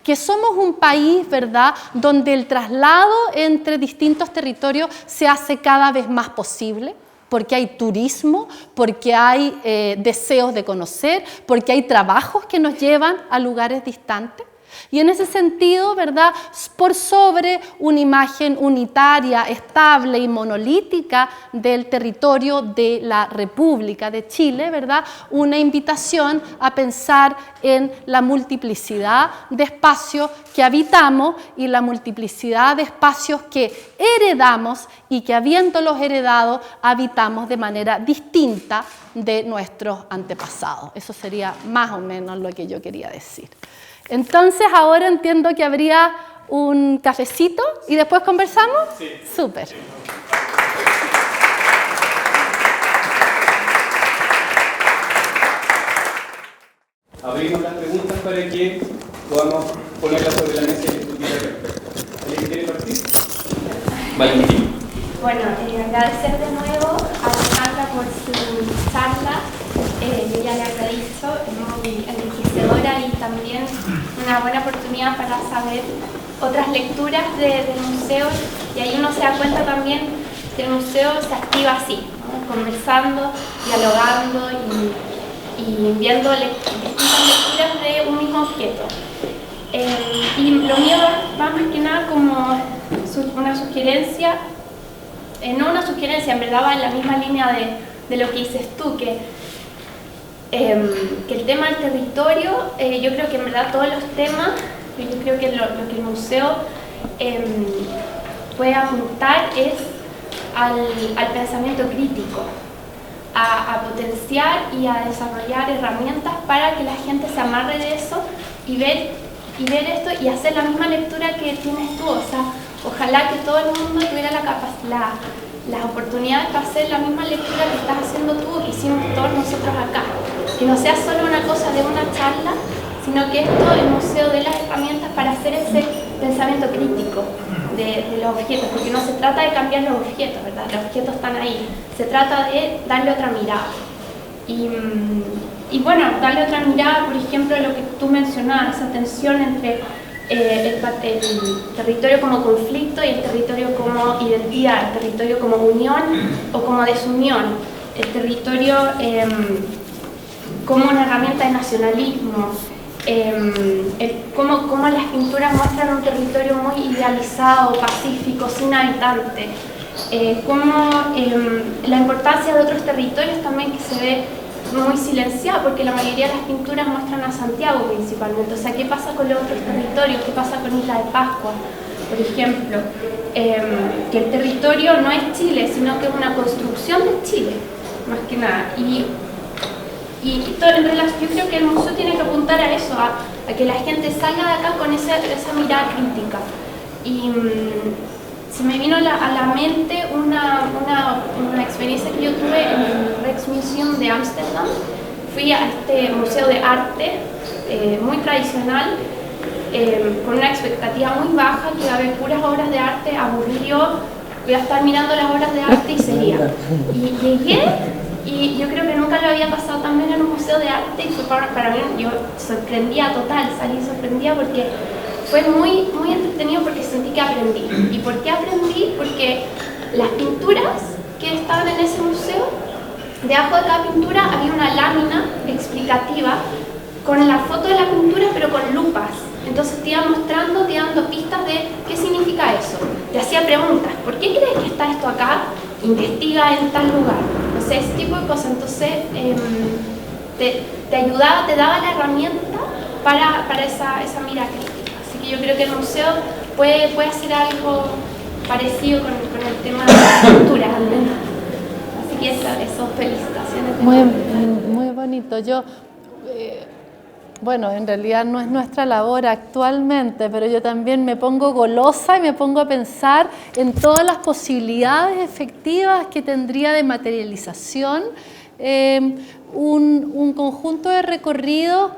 que somos un país, ¿verdad?, donde el traslado entre distintos territorios se hace cada vez más posible, porque hay turismo, porque hay deseos de conocer, porque hay trabajos que nos llevan a lugares distantes. Y en ese sentido, ¿verdad?, por sobre una imagen unitaria, estable y monolítica del territorio de la República de Chile, ¿verdad?, una invitación a pensar en la multiplicidad de espacios que habitamos y la multiplicidad de espacios que heredamos y que, habiéndolos heredado, habitamos de manera distinta de nuestros antepasados. Eso sería más o menos lo que yo quería decir. Entonces, ahora entiendo que habría un cafecito y después conversamos. Sí. Súper. Sí. Abrimos las preguntas para que podamos ponerlas sobre la mesa y discutir al respecto. ¿Alguien quiere partir? Valentín. Bueno, agradecer de nuevo a Alejandra por su charla. Yo ya le había dicho, es muy enriquecedora y también una buena oportunidad para saber otras lecturas del museo, y ahí uno se da cuenta también que el museo se activa así, ¿no?, conversando, dialogando y viendo distintas lecturas de un mismo objeto. Y lo mío va más que nada como una sugerencia, no una sugerencia, en verdad va en la misma línea de lo que dices tú, que el tema del territorio, yo creo que en verdad todos los temas, yo creo que lo que el museo puede apuntar es al pensamiento crítico, a potenciar y a desarrollar herramientas para que la gente se amarre de eso y ver esto y hacer la misma lectura que tienes tú. O sea, ojalá que todo el mundo tuviera las oportunidades para hacer la misma lectura que estás haciendo tú, que hicimos todos nosotros acá. Que no sea solo una cosa de una charla, sino que esto, el museo dé las herramientas para hacer ese pensamiento crítico de los objetos, porque no se trata de cambiar los objetos, ¿verdad? Los objetos están ahí, se trata de darle otra mirada. Y bueno, darle otra mirada, por ejemplo, a lo que tú mencionabas, esa tensión entre el territorio como conflicto y el territorio como identidad, el territorio como unión o como desunión, el territorio como una herramienta de nacionalismo, cómo las pinturas muestran un territorio muy idealizado, pacífico, sin habitantes, cómo la importancia de otros territorios también que se ve muy silenciada, porque la mayoría de las pinturas muestran a Santiago principalmente. O sea, ¿qué pasa con los otros territorios? ¿Qué pasa con Isla de Pascua? Por ejemplo, que el territorio no es Chile, sino que es una construcción de Chile, más que nada. Y en relación, yo creo que el museo tiene que apuntar a eso, a que la gente salga de acá con esa mirada crítica. Y se me vino a la mente una experiencia que yo tuve en el Rijksmuseum de Ámsterdam. Fui a este museo de arte muy tradicional, con una expectativa muy baja, que iba a haber puras obras de arte, aburrido, voy a estar mirando las obras de arte y sería. Y llegué, y yo creo que nunca lo había pasado tan bien en un museo de arte, y fue para mí, yo sorprendía total, salí sorprendida porque fue muy, muy entretenido, porque sentí que aprendí. ¿Y por qué aprendí? Porque las pinturas que estaban en ese museo, debajo de cada pintura había una lámina explicativa con la foto de la pintura, pero con lupas. Entonces te iba mostrando, te iba dando pistas de qué significa eso. Te hacía preguntas. ¿Por qué crees que está esto acá? Investiga en tal lugar. No sé, ese tipo de cosas. Entonces te ayudaba, te daba la herramienta para esa mirada crítica. Así que yo creo que el museo puede hacer algo parecido con el tema de las pinturas, al menos. Así que eso, felicitaciones. Muy bonito. Yo, bueno, en realidad no es nuestra labor actualmente, pero yo también me pongo golosa y me pongo a pensar en todas las posibilidades efectivas que tendría de materialización un conjunto de recorridos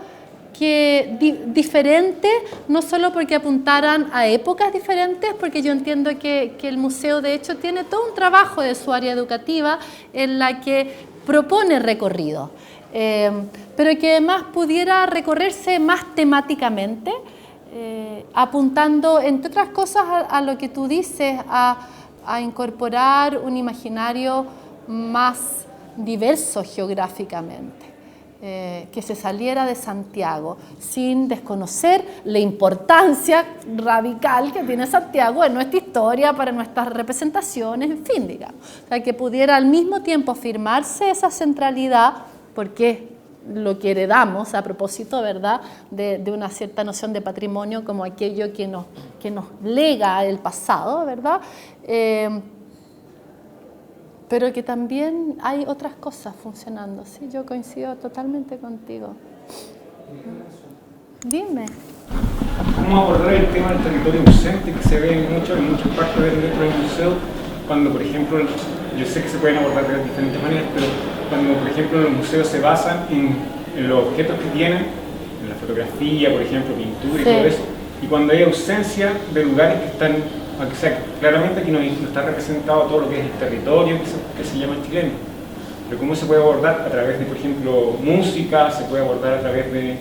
diferente, no solo porque apuntaran a épocas diferentes, porque yo entiendo que el museo de hecho tiene todo un trabajo de su área educativa en la que propone recorridos, pero que además pudiera recorrerse más temáticamente, apuntando, entre otras cosas, a lo que tú dices, a incorporar un imaginario más diverso geográficamente. Que se saliera de Santiago, sin desconocer la importancia radical que tiene Santiago en nuestra historia, para nuestras representaciones, en fin, digamos. O sea, que pudiera al mismo tiempo afirmarse esa centralidad, porque lo que heredamos a propósito, ¿verdad?, de una cierta noción de patrimonio como aquello que nos lega el pasado, ¿verdad?, pero que también hay otras cosas funcionando. Sí, yo coincido totalmente contigo. Dime. ¿Cómo abordar el tema del territorio ausente que se ve en muchas partes dentro del museo? Cuando, por ejemplo, yo sé que se pueden abordar de diferentes maneras, pero cuando, por ejemplo, los museos se basan en los objetos que tienen, en la fotografía, por ejemplo, pintura y todo eso, y cuando hay ausencia de lugares que están, aunque sea claramente aquí no está representado todo lo que es el territorio que se llama chileno, pero cómo se puede abordar a través de, por ejemplo, música, se puede abordar a través de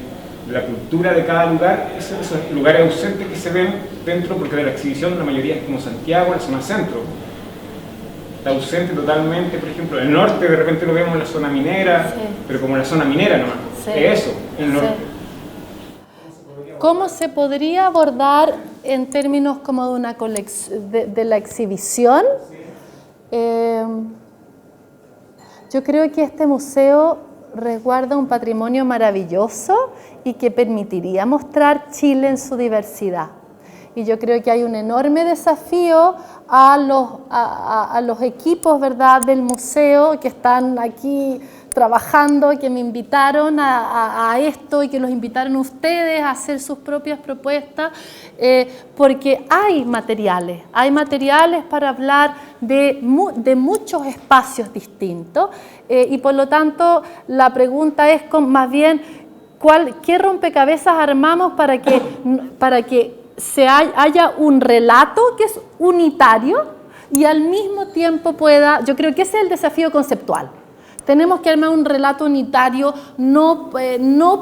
la cultura de cada lugar, esos lugares ausentes que se ven dentro, porque de la exhibición la mayoría es como Santiago, la zona centro, está ausente totalmente. Por ejemplo, el norte de repente lo vemos en la zona minera, pero como la zona minera nomás, es eso, el norte. ¿Cómo se podría abordar en términos como de de la exhibición? Yo creo que este museo resguarda un patrimonio maravilloso y que permitiría mostrar Chile en su diversidad. Y yo creo que hay un enorme desafío a los equipos, ¿verdad?, del museo que están aquí trabajando, que me invitaron a esto y que los invitaron ustedes a hacer sus propias propuestas, porque hay materiales para hablar de muchos espacios distintos, y por lo tanto la pregunta es más bien ¿qué rompecabezas armamos para que haya un relato que es unitario y al mismo tiempo yo creo que ese es el desafío conceptual. Tenemos que armar un relato unitario, no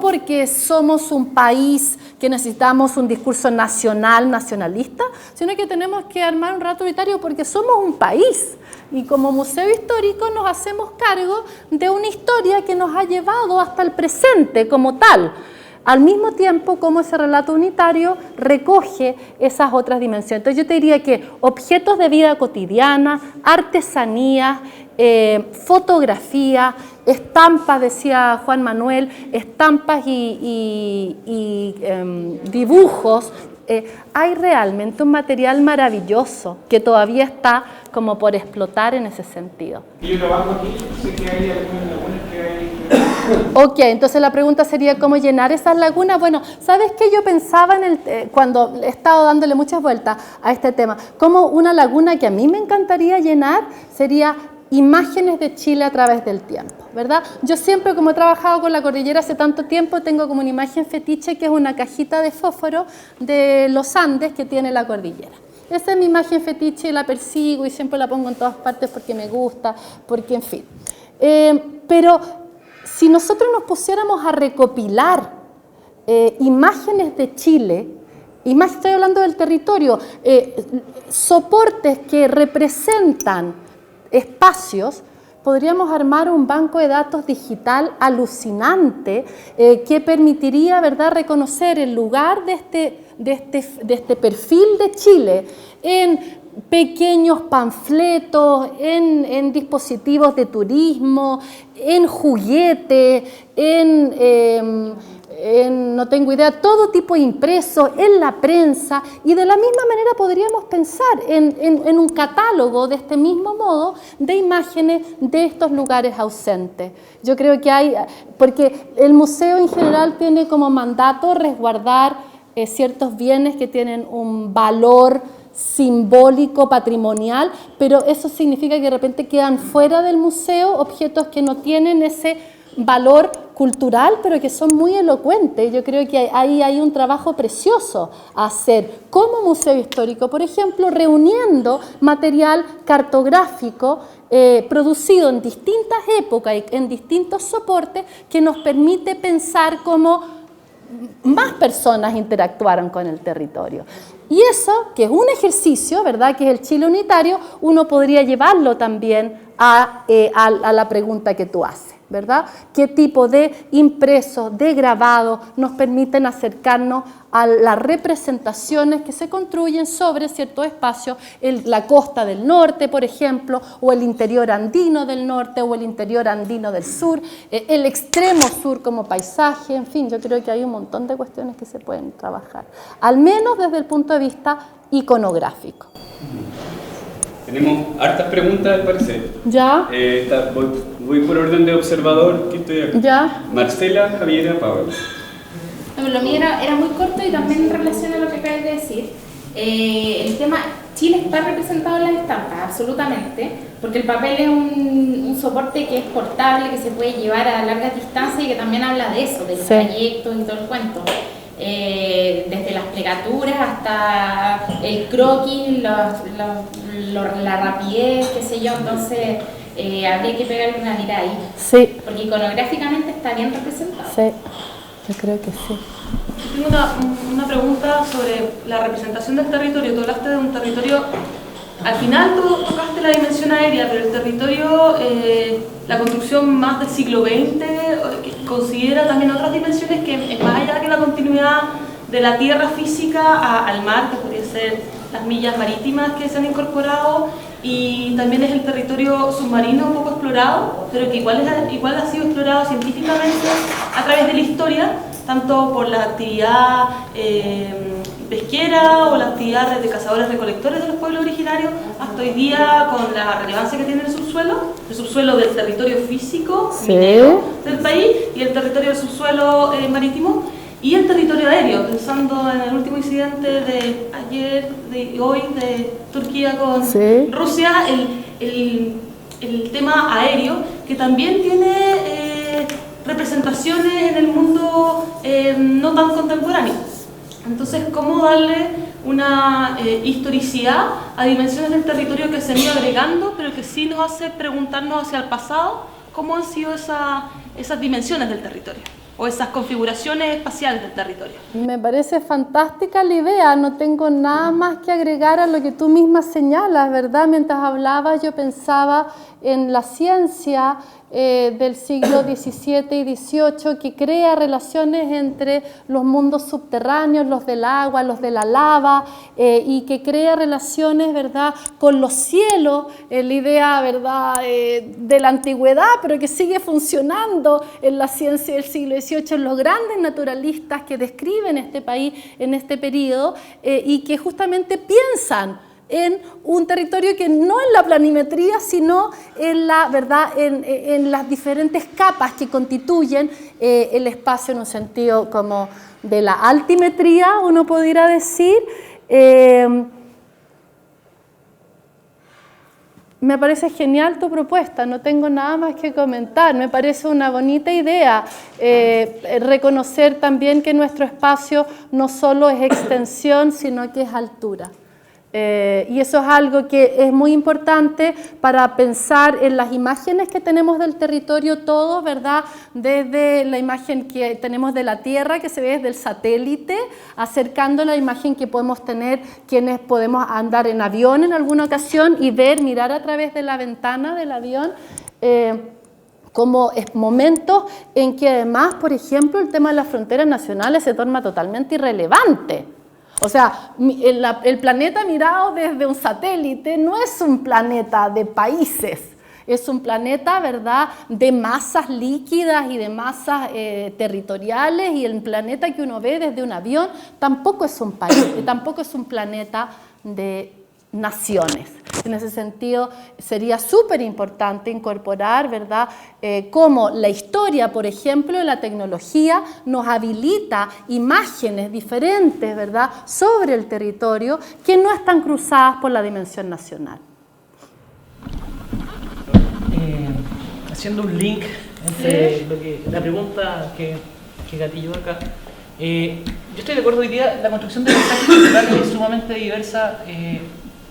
porque somos un país que necesitamos un discurso nacionalista, sino que tenemos que armar un relato unitario porque somos un país. Y como museo histórico nos hacemos cargo de una historia que nos ha llevado hasta el presente como tal. Al mismo tiempo, como ese relato unitario recoge esas otras dimensiones. Entonces yo te diría que objetos de vida cotidiana, artesanías, fotografía, estampas, decía Juan Manuel, estampas y dibujos, hay realmente un material maravilloso que todavía está como por explotar en ese sentido. Y yo trabajo aquí, sé que hay algunas lagunas que hay... Ok, entonces la pregunta sería cómo llenar esas lagunas. Bueno, ¿sabes qué? Yo pensaba cuando he estado dándole muchas vueltas a este tema, como una laguna que a mí me encantaría llenar sería imágenes de Chile a través del tiempo, ¿verdad? Yo siempre, como he trabajado con la cordillera hace tanto tiempo, tengo como una imagen fetiche que es una cajita de fósforo de los Andes que tiene la cordillera. Esa es mi imagen fetiche y la persigo y siempre la pongo en todas partes porque me gusta, porque en fin. Pero si nosotros nos pusiéramos a recopilar imágenes de Chile, estoy hablando del territorio, soportes que representan espacios, podríamos armar un banco de datos digital alucinante que permitiría, ¿verdad?, reconocer el lugar de este perfil de Chile en pequeños panfletos, en dispositivos de turismo, en juguetes, no tengo idea, todo tipo de impresos, en la prensa, y de la misma manera podríamos pensar en un catálogo de este mismo modo de imágenes de estos lugares ausentes. Yo creo que hay, porque el museo en general tiene como mandato resguardar ciertos bienes que tienen un valor simbólico, patrimonial, pero eso significa que de repente quedan fuera del museo objetos que no tienen ese valor cultural, pero que son muy elocuentes. Yo creo que ahí hay un trabajo precioso a hacer como museo histórico, por ejemplo, reuniendo material cartográfico producido en distintas épocas y en distintos soportes que nos permite pensar cómo más personas interactuaron con el territorio. Y eso, que es un ejercicio, ¿verdad?, que es el Chile unitario, uno podría llevarlo también a la pregunta que tú haces, ¿verdad? ¿Qué tipo de impresos, de grabados nos permiten acercarnos a las representaciones que se construyen sobre ciertos espacios, la costa del norte, por ejemplo, o el interior andino del norte, o el interior andino del sur, el extremo sur como paisaje, en fin, yo creo que hay un montón de cuestiones que se pueden trabajar, al menos desde el punto de vista iconográfico. Tenemos hartas preguntas al parecer. ¿Ya? Voy por orden de observador, que estoy acá. ¿Ya? Marcela, Javiera, Pablo. No, lo mío era muy corto y también en relación a lo que acabas de decir. El tema, Chile está representado en las estampas, absolutamente, porque el papel es un soporte que es portable, que se puede llevar a largas distancias y que también habla de eso, de los trayectos y todo el cuento. Desde las plegaturas hasta el croquis, la rapidez, qué sé yo, entonces habría que pegarle una mirada ahí. Sí. Porque iconográficamente está bien representado. Sí, yo creo que sí. Tengo una pregunta sobre la representación del territorio. Tú hablaste de un territorio, al final tú tocaste la dimensión aérea, pero el territorio, la construcción más del siglo XX, considera también otras dimensiones que es más allá que la continuidad de la tierra física al mar, que podría ser las millas marítimas que se han incorporado, y también es el territorio submarino poco explorado, pero que igual ha sido explorado científicamente a través de la historia, tanto por la actividad pesquera o la actividad de cazadores-recolectores de los pueblos originarios, hasta hoy día con la relevancia que tiene el subsuelo del territorio físico minero del país y el territorio del subsuelo marítimo y el territorio aéreo, pensando en el último incidente de ayer, de hoy, de Turquía con Rusia, el tema aéreo, que también tiene representaciones en el mundo no tan contemporáneo. Entonces, ¿cómo darle una historicidad a dimensiones del territorio que se han ido agregando, pero que sí nos hace preguntarnos hacia el pasado cómo han sido esas dimensiones del territorio o esas configuraciones espaciales del territorio? Me parece fantástica la idea, no tengo nada más que agregar a lo que tú misma señalas, ¿verdad? Mientras hablabas yo pensaba en la ciencia del siglo XVII y XVIII, que crea relaciones entre los mundos subterráneos, los del agua, los de la lava, y que crea relaciones, ¿verdad?, con los cielos, la idea, ¿verdad?, de la antigüedad, pero que sigue funcionando en la ciencia del siglo XVIII, los grandes naturalistas que describen este país en este periodo, y que justamente piensan en un territorio que no en la planimetría, sino en la verdad, en las diferentes capas que constituyen el espacio en un sentido como de la altimetría, uno pudiera decir. Me parece genial tu propuesta, no tengo nada más que comentar, me parece una bonita idea reconocer también que nuestro espacio no solo es extensión, sino que es altura. Y eso es algo que es muy importante para pensar en las imágenes que tenemos del territorio todos, ¿verdad? Desde la imagen que tenemos de la Tierra, que se ve desde el satélite, acercando la imagen que podemos tener quienes podemos andar en avión en alguna ocasión y ver, mirar a través de la ventana del avión, como momentos en que además, por ejemplo, el tema de las fronteras nacionales se torna totalmente irrelevante. O sea, el planeta mirado desde un satélite no es un planeta de países, es un planeta, ¿verdad?, de masas líquidas y de masas territoriales, y el planeta que uno ve desde un avión tampoco es un país, tampoco es un planeta de naciones. En ese sentido, sería súper importante incorporar, ¿verdad?, cómo la historia, por ejemplo, de la tecnología nos habilita imágenes diferentes, ¿verdad?, sobre el territorio que no están cruzadas por la dimensión nacional. Haciendo un link entre lo que, la pregunta que gatilló acá, yo estoy de acuerdo hoy día, la construcción de mensajes culturales es sumamente diversa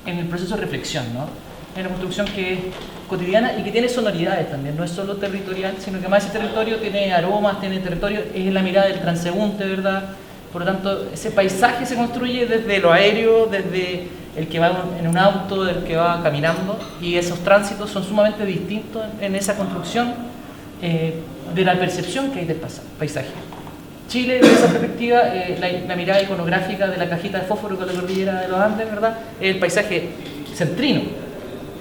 en el proceso de reflexión, ¿no? Es una construcción que es cotidiana y que tiene sonoridades también, no es solo territorial, sino que más ese territorio tiene aromas, tiene territorio, es la mirada del transeúnte, ¿verdad? Por lo tanto, ese paisaje se construye desde lo aéreo, desde el que va en un auto, del que va caminando, y esos tránsitos son sumamente distintos en esa construcción de la percepción que hay del paisaje. Chile, desde esa perspectiva, la mirada iconográfica de la cajita de fósforo con la cordillera de los Andes, ¿verdad?, es el paisaje centrino.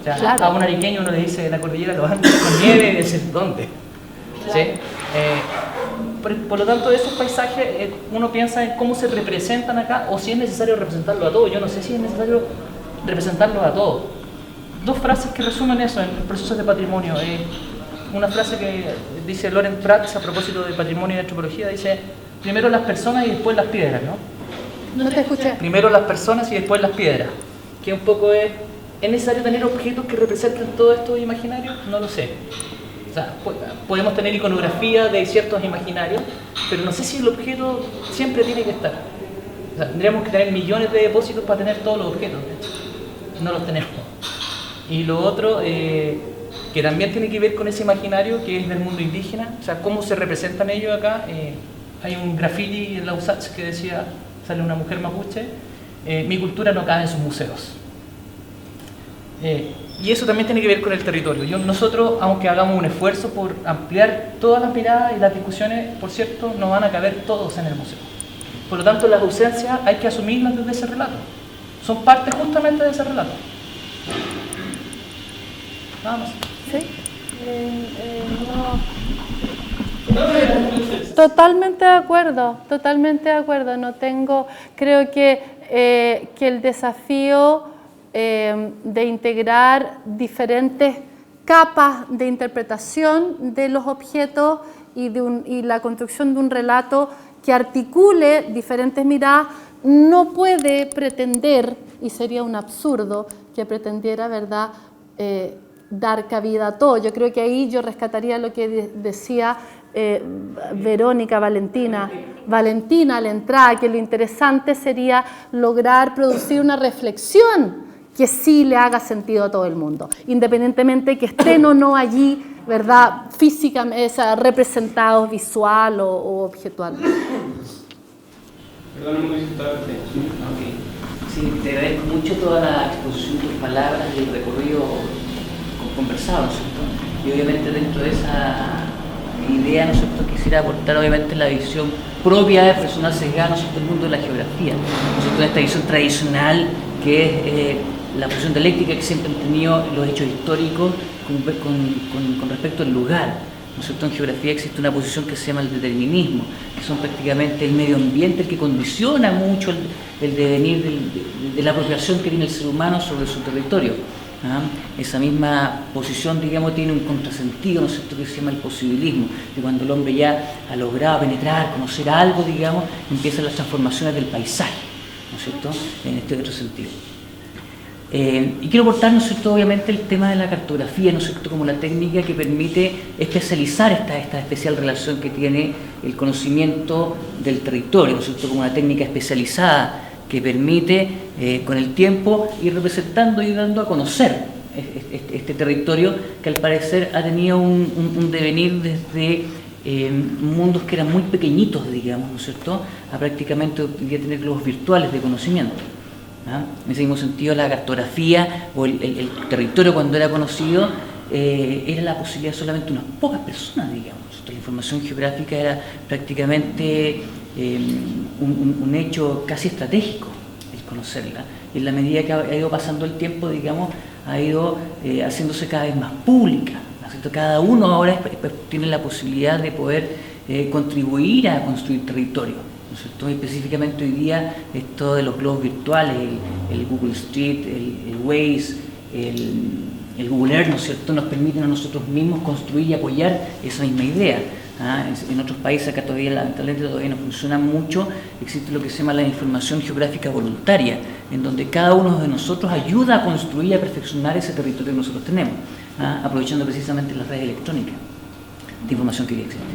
O sea, claro, a un ariqueño uno le dice la cordillera de los Andes con nieve, ¿es dónde? Claro. ¿Sí? Por lo tanto, esos paisajes, uno piensa en cómo se representan acá, o si es necesario representarlo a todos. Yo no sé si es necesario representarlo a todos. Dos frases que resumen eso en procesos de patrimonio. Una frase que dice Loren Prats a propósito de patrimonio y de antropología, dice: primero las personas y después las piedras, ¿no? No te escuché. Primero las personas y después las piedras. Que un poco ¿es necesario tener objetos que representen todo esto imaginario? No lo sé. O sea, podemos tener iconografía de ciertos imaginarios, pero no sé si el objeto siempre tiene que estar. O sea, tendríamos que tener millones de depósitos para tener todos los objetos. No los tenemos. Y lo otro, que también tiene que ver con ese imaginario que es del mundo indígena, o sea, cómo se representan ellos acá. Hay un graffiti en la USACH que decía, sale una mujer mapuche, mi cultura no cabe en sus museos. Y eso también tiene que ver con el territorio. Nosotros, aunque hagamos un esfuerzo por ampliar todas las miradas y las discusiones, por cierto, no van a caber todos en el museo. Por lo tanto, las ausencias hay que asumirlas desde ese relato. Son parte justamente de ese relato. Nada más. ¿Sí? Totalmente de acuerdo, no tengo, creo que el desafío de integrar diferentes capas de interpretación de los objetos y la construcción de un relato que articule diferentes miradas no puede pretender, y sería un absurdo que pretendiera, ¿verdad?, dar cabida a todo. Yo creo que ahí yo rescataría lo que decía Valentina a la entrada, que lo interesante sería lograr producir una reflexión que sí le haga sentido a todo el mundo, independientemente que estén o no allí, ¿verdad?, físicamente, representados visual o objetualmente. Perdón, no Sí, te agradezco mucho toda la exposición, tus palabras y el recorrido conversado, ¿no es cierto? Y obviamente dentro de esa idea, ¿no es cierto?, quisiera aportar obviamente la visión propia de personal sesgada, ¿no es cierto?, del mundo de la geografía, ¿no es cierto?, esta visión tradicional que es la posición dialéctica que siempre han tenido los hechos históricos con respecto al lugar, ¿no es cierto? En geografía existe una posición que se llama el determinismo, que son prácticamente el medio ambiente el que condiciona mucho el devenir de la apropiación que tiene el ser humano sobre su territorio. ¿Ah? Esa misma posición, digamos, tiene un contrasentido, ¿no es cierto?, que se llama el posibilismo, que cuando el hombre ya ha logrado penetrar, conocer algo, digamos, empiezan las transformaciones del paisaje, ¿no es cierto?, en este otro sentido. Y quiero aportar, ¿no es cierto?, obviamente el tema de la cartografía, ¿no es cierto?, como la técnica que permite especializar esta especial relación que tiene el conocimiento del territorio, ¿no es cierto?, como una técnica especializada que permite con el tiempo ir representando y dando a conocer este territorio que al parecer ha tenido un devenir desde mundos que eran muy pequeñitos, digamos, ¿no es cierto?, a prácticamente hoy día tener globos virtuales de conocimiento. ¿Ah? En ese mismo sentido, la cartografía o el territorio cuando era conocido era la posibilidad solamente de unas pocas personas, digamos. La información geográfica era prácticamente un hecho casi estratégico el conocerla. Y en la medida que ha ido pasando el tiempo, digamos, ha ido haciéndose cada vez más pública, ¿no es cierto? Cada uno ahora tiene la posibilidad de poder contribuir a construir territorio, ¿no es cierto? Específicamente hoy día esto de los globos virtuales, el Google Street, el Waze, el Google Earth, ¿no es cierto?, nos permiten a nosotros mismos construir y apoyar esa misma idea. ¿Ah? En otros países acá todavía lamentablemente todavía no funciona mucho, existe lo que se llama la información geográfica voluntaria, en donde cada uno de nosotros ayuda a construir y a perfeccionar ese territorio que nosotros tenemos, ¿ah? Aprovechando precisamente las redes electrónicas de información que ya existe.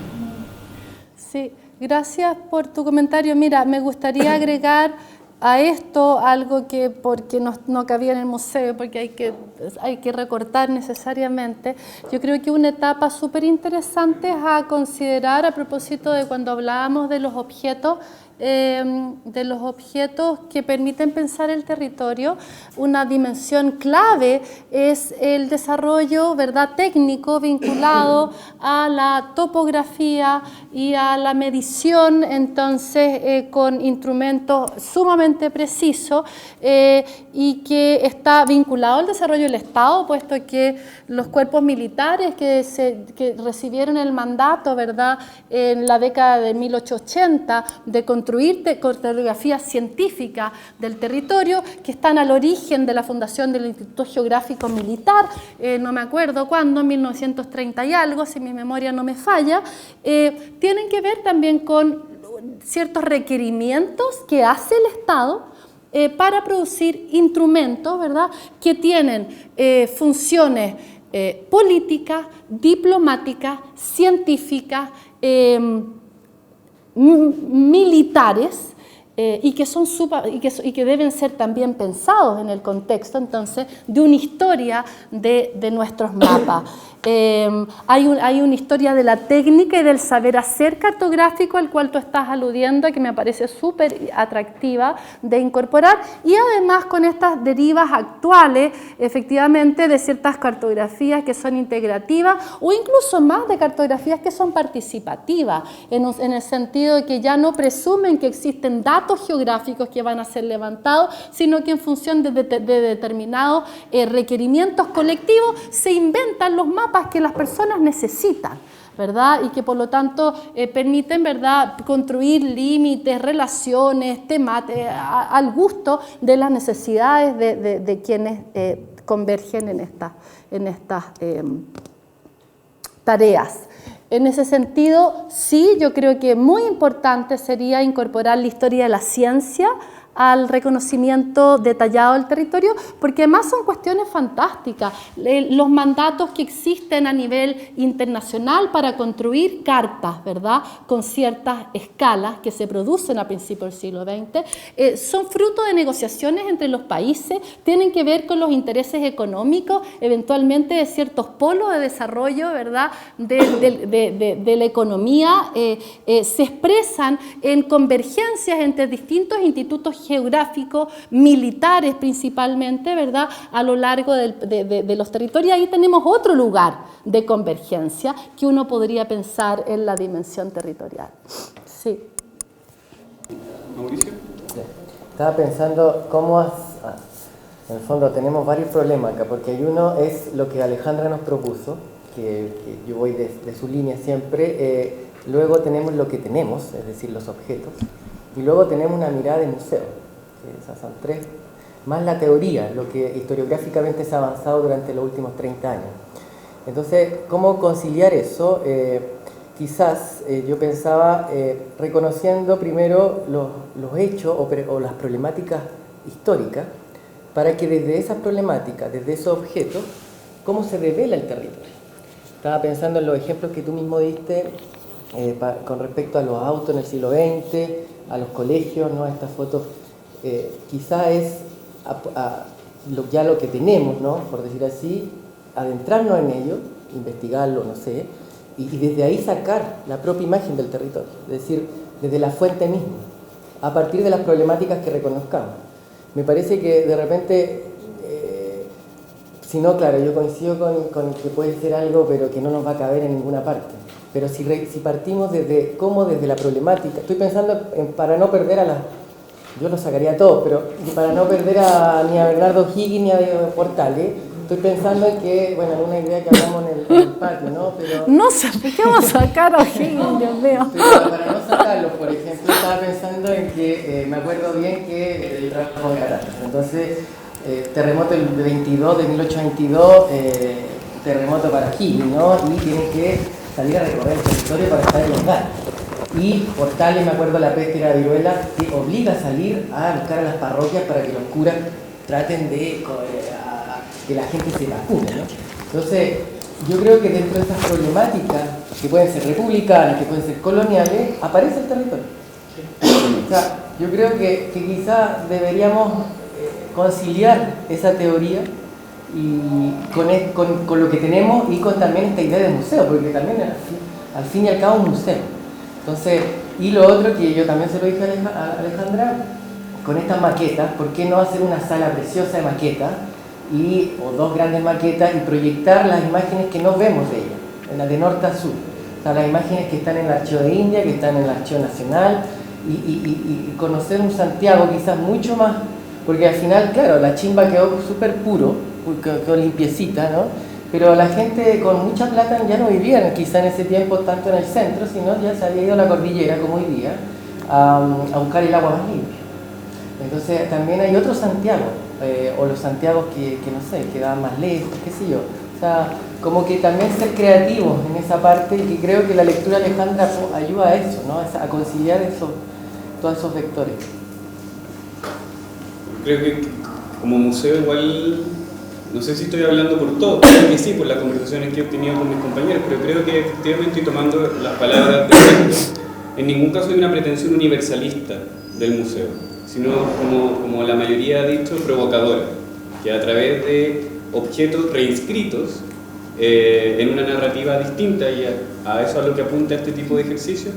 Sí, gracias por tu comentario. Mira, me gustaría agregar a esto algo que, porque no cabía en el museo, porque hay que recortar necesariamente. Yo creo que una etapa súper interesante es a considerar a propósito de cuando hablábamos de los objetos que permiten pensar el territorio. Una dimensión clave es el desarrollo, ¿verdad?, técnico vinculado a la topografía y a la medición, entonces con instrumentos sumamente precisos y que está vinculado al desarrollo del Estado, puesto que los cuerpos militares que recibieron el mandato, ¿verdad?, en la década de 1880 de construir cartografías científicas del territorio, que están al origen de la fundación del Instituto Geográfico Militar, no me acuerdo cuándo, 1930 y algo, si mi memoria no me falla, tienen que ver también con ciertos requerimientos que hace el Estado para producir instrumentos, ¿verdad?, que tienen funciones políticas, diplomáticas, científicas, militares y que deben ser también pensados en el contexto, entonces, de una historia de nuestros mapas. Hay una historia de la técnica y del saber hacer cartográfico al cual tú estás aludiendo, que me parece súper atractiva de incorporar, y además con estas derivas actuales, efectivamente, de ciertas cartografías que son integrativas o incluso más de cartografías que son participativas, en el sentido de que ya no presumen que existen datos geográficos que van a ser levantados, sino que en función de determinados requerimientos colectivos se inventan los mapas que las personas necesitan, ¿verdad? Y que por lo tanto permiten, ¿verdad?, construir límites, relaciones, al gusto de las necesidades de quienes convergen en estas tareas. En ese sentido, sí, yo creo que muy importante sería incorporar la historia de la ciencia al reconocimiento detallado del territorio, porque además son cuestiones fantásticas. Los mandatos que existen a nivel internacional para construir cartas, ¿verdad?, con ciertas escalas que se producen a principios del siglo XX, son fruto de negociaciones entre los países, tienen que ver con los intereses económicos, eventualmente de ciertos polos de desarrollo, ¿verdad?, de la economía, se expresan en convergencias entre distintos institutos geográficos, militares principalmente, ¿verdad?, a lo largo de los territorios. Ahí tenemos otro lugar de convergencia que uno podría pensar en la dimensión territorial. Sí. Mauricio. Estaba pensando cómo, en el fondo tenemos varios problemas acá, porque hay uno es lo que Alejandra nos propuso, que yo voy de su línea siempre, luego tenemos lo que tenemos, es decir, los objetos, y luego tenemos una mirada de museo, esas son tres, más la teoría, lo que historiográficamente se ha avanzado durante los últimos 30 años. Entonces, ¿cómo conciliar eso? Quizás yo pensaba reconociendo primero los hechos o las problemáticas históricas, para que desde esas problemáticas, desde esos objetos, ¿cómo se revela el territorio? Estaba pensando en los ejemplos que tú mismo diste con respecto a los autos en el siglo XX, a los colegios, ¿no? Estas fotos, quizás es ya lo que tenemos, ¿no? Por decir así, adentrarnos en ello, investigarlo, no sé, y desde ahí sacar la propia imagen del territorio, es decir, desde la fuente misma, a partir de las problemáticas que reconozcamos. Me parece que de repente, si no, claro, yo coincido con que puede ser algo, pero que no nos va a caber en ninguna parte. Pero si partimos desde la problemática, estoy pensando para no perder yo lo sacaría todo, pero para no perder ni a Bernardo Higgins ni a Portales, estoy pensando en que, bueno, en una idea que hablamos en el patio, ¿no? Pero, no sé, ¿por qué vamos a sacar a Higgins, Dios mío? Pero para no sacarlo, por ejemplo, estaba pensando en que, me acuerdo bien que yo trabajo en Garatas, entonces, terremoto del 22, de 1822, terremoto para Higgins, ¿no? Y tienen que salir a recorrer el territorio para estar en los lugares. Y Portales, me acuerdo, la peste y la viruela, que obliga a salir a buscar a las parroquias para que los curas traten de que la gente se vacune, ¿no? Entonces, yo creo que dentro de esas problemáticas, que pueden ser republicanas, que pueden ser coloniales, aparece el territorio. O sea, yo creo que quizá deberíamos conciliar esa teoría y con lo que tenemos y con también esta idea de museo, porque también al fin y al cabo un museo. Entonces, y lo otro que yo también se lo dije a Alejandra, con estas maquetas, ¿por qué no hacer una sala preciosa de maquetas o dos grandes maquetas y proyectar las imágenes que no vemos de ellas, en la de norte a sur? O sea, las imágenes que están en el Archivo de India, que están en el Archivo Nacional, y conocer un Santiago quizás mucho más, porque al final, claro, la chimba quedó súper puro, quedó limpiecita, ¿no? Pero la gente con mucha plata ya no vivía quizá en ese tiempo tanto en el centro, sino ya se había ido a la cordillera, como hoy día, a buscar el agua más limpia. Entonces también hay otros Santiago, o los Santiagos que no sé, que daban más lejos, qué sé yo. O sea, como que también ser creativos en esa parte, y que creo que la lectura de Alejandra ayuda a eso, ¿no? A conciliar todos esos vectores. Creo que como museo igual, no sé si estoy hablando por todo, creo que sí, por las conversaciones que he tenido con mis compañeros, pero creo que efectivamente estoy tomando las palabras de Alejandra. En ningún caso hay una pretensión universalista del museo, sino como la mayoría ha dicho, provocadora, que a través de objetos reinscritos en una narrativa distinta, y a eso a lo que apunta este tipo de ejercicios,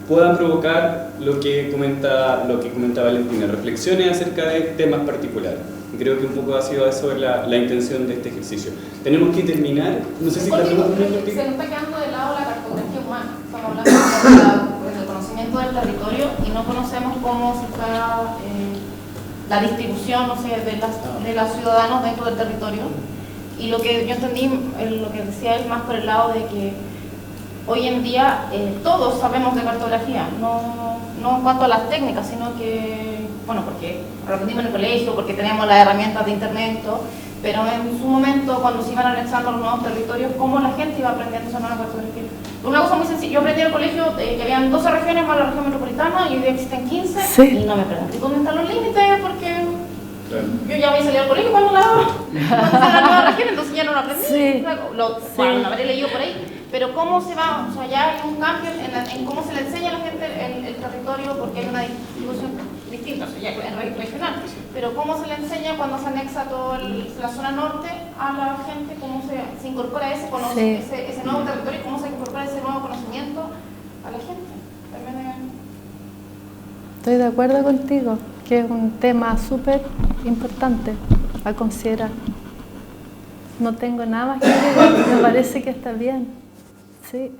puedan provocar lo que comenta Valentina, reflexiones acerca de temas particulares. Y creo que un poco ha sido eso la intención de este ejercicio. Tenemos que terminar, no sé si se nos está quedando de lado la cartografía humana. Estamos hablando del conocimiento del territorio y no conocemos cómo se está la distribución, no sé, de los ciudadanos dentro del territorio. Y lo que yo entendí, lo que decía él, más por el lado de que hoy en día todos sabemos de cartografía, no en cuanto a las técnicas, sino que, bueno, porque lo aprendimos en el colegio, porque teníamos las herramientas de internet, todo, pero en su momento, cuando se iban anexando los nuevos territorios, ¿cómo la gente iba aprendiendo esa nueva cartografía? Una cosa muy sencilla, yo aprendí en el colegio que habían 12 regiones más la región metropolitana, y hoy día existen 15, sí. Y no me pregunté dónde están los límites, porque yo ya había salido al colegio cuando la nueva región, entonces ya no lo aprendí, sí. Bueno, lo habré leído por ahí. Pero cómo se va, o sea, ya hay un cambio en cómo se le enseña a la gente el territorio, porque hay una distribución distinta, o sea, ya es regional, pero cómo se le enseña cuando se anexa toda la zona norte a la gente, cómo se incorpora ese nuevo territorio, cómo se incorpora ese nuevo conocimiento a la gente. También Estoy de acuerdo contigo, que es un tema súper importante a considerar. No tengo nada más que agregar, me parece que está bien. Sí.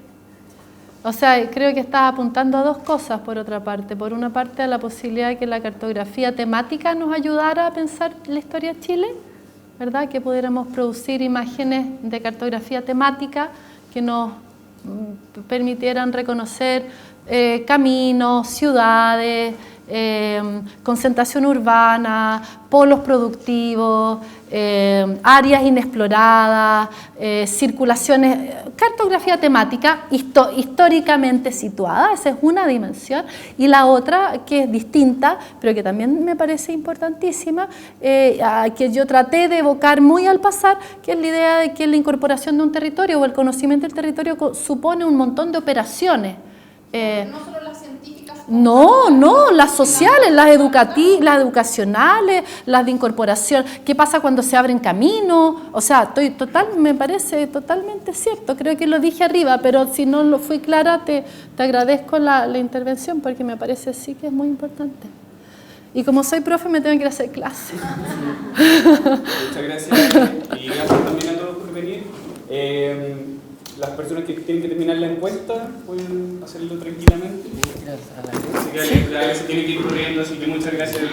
O sea, creo que estás apuntando a dos cosas por otra parte. Por una parte, a la posibilidad de que la cartografía temática nos ayudara a pensar la historia de Chile, ¿verdad? Que pudiéramos producir imágenes de cartografía temática que nos permitieran reconocer caminos, ciudades, concentración urbana, polos productivos, áreas inexploradas, circulaciones, cartografía temática históricamente situada, esa es una dimensión, y la otra que es distinta, pero que también me parece importantísima, que yo traté de evocar muy al pasar, que es la idea de que la incorporación de un territorio o el conocimiento del territorio supone un montón de operaciones. No solo las científicas. No, las sociales, las educacionales, las de incorporación. ¿Qué pasa cuando se abren caminos? O sea, me parece totalmente cierto. Creo que lo dije arriba, pero si no lo fui clara, te agradezco la intervención porque me parece sí que es muy importante. Y como soy profe, me tengo que ir a hacer clase. Muchas gracias. Y gracias también a todos por venir. Las personas que tienen que terminar la encuesta pueden hacerlo tranquilamente. Gracias a la Así que se tiene que ir corriendo, así que muchas gracias.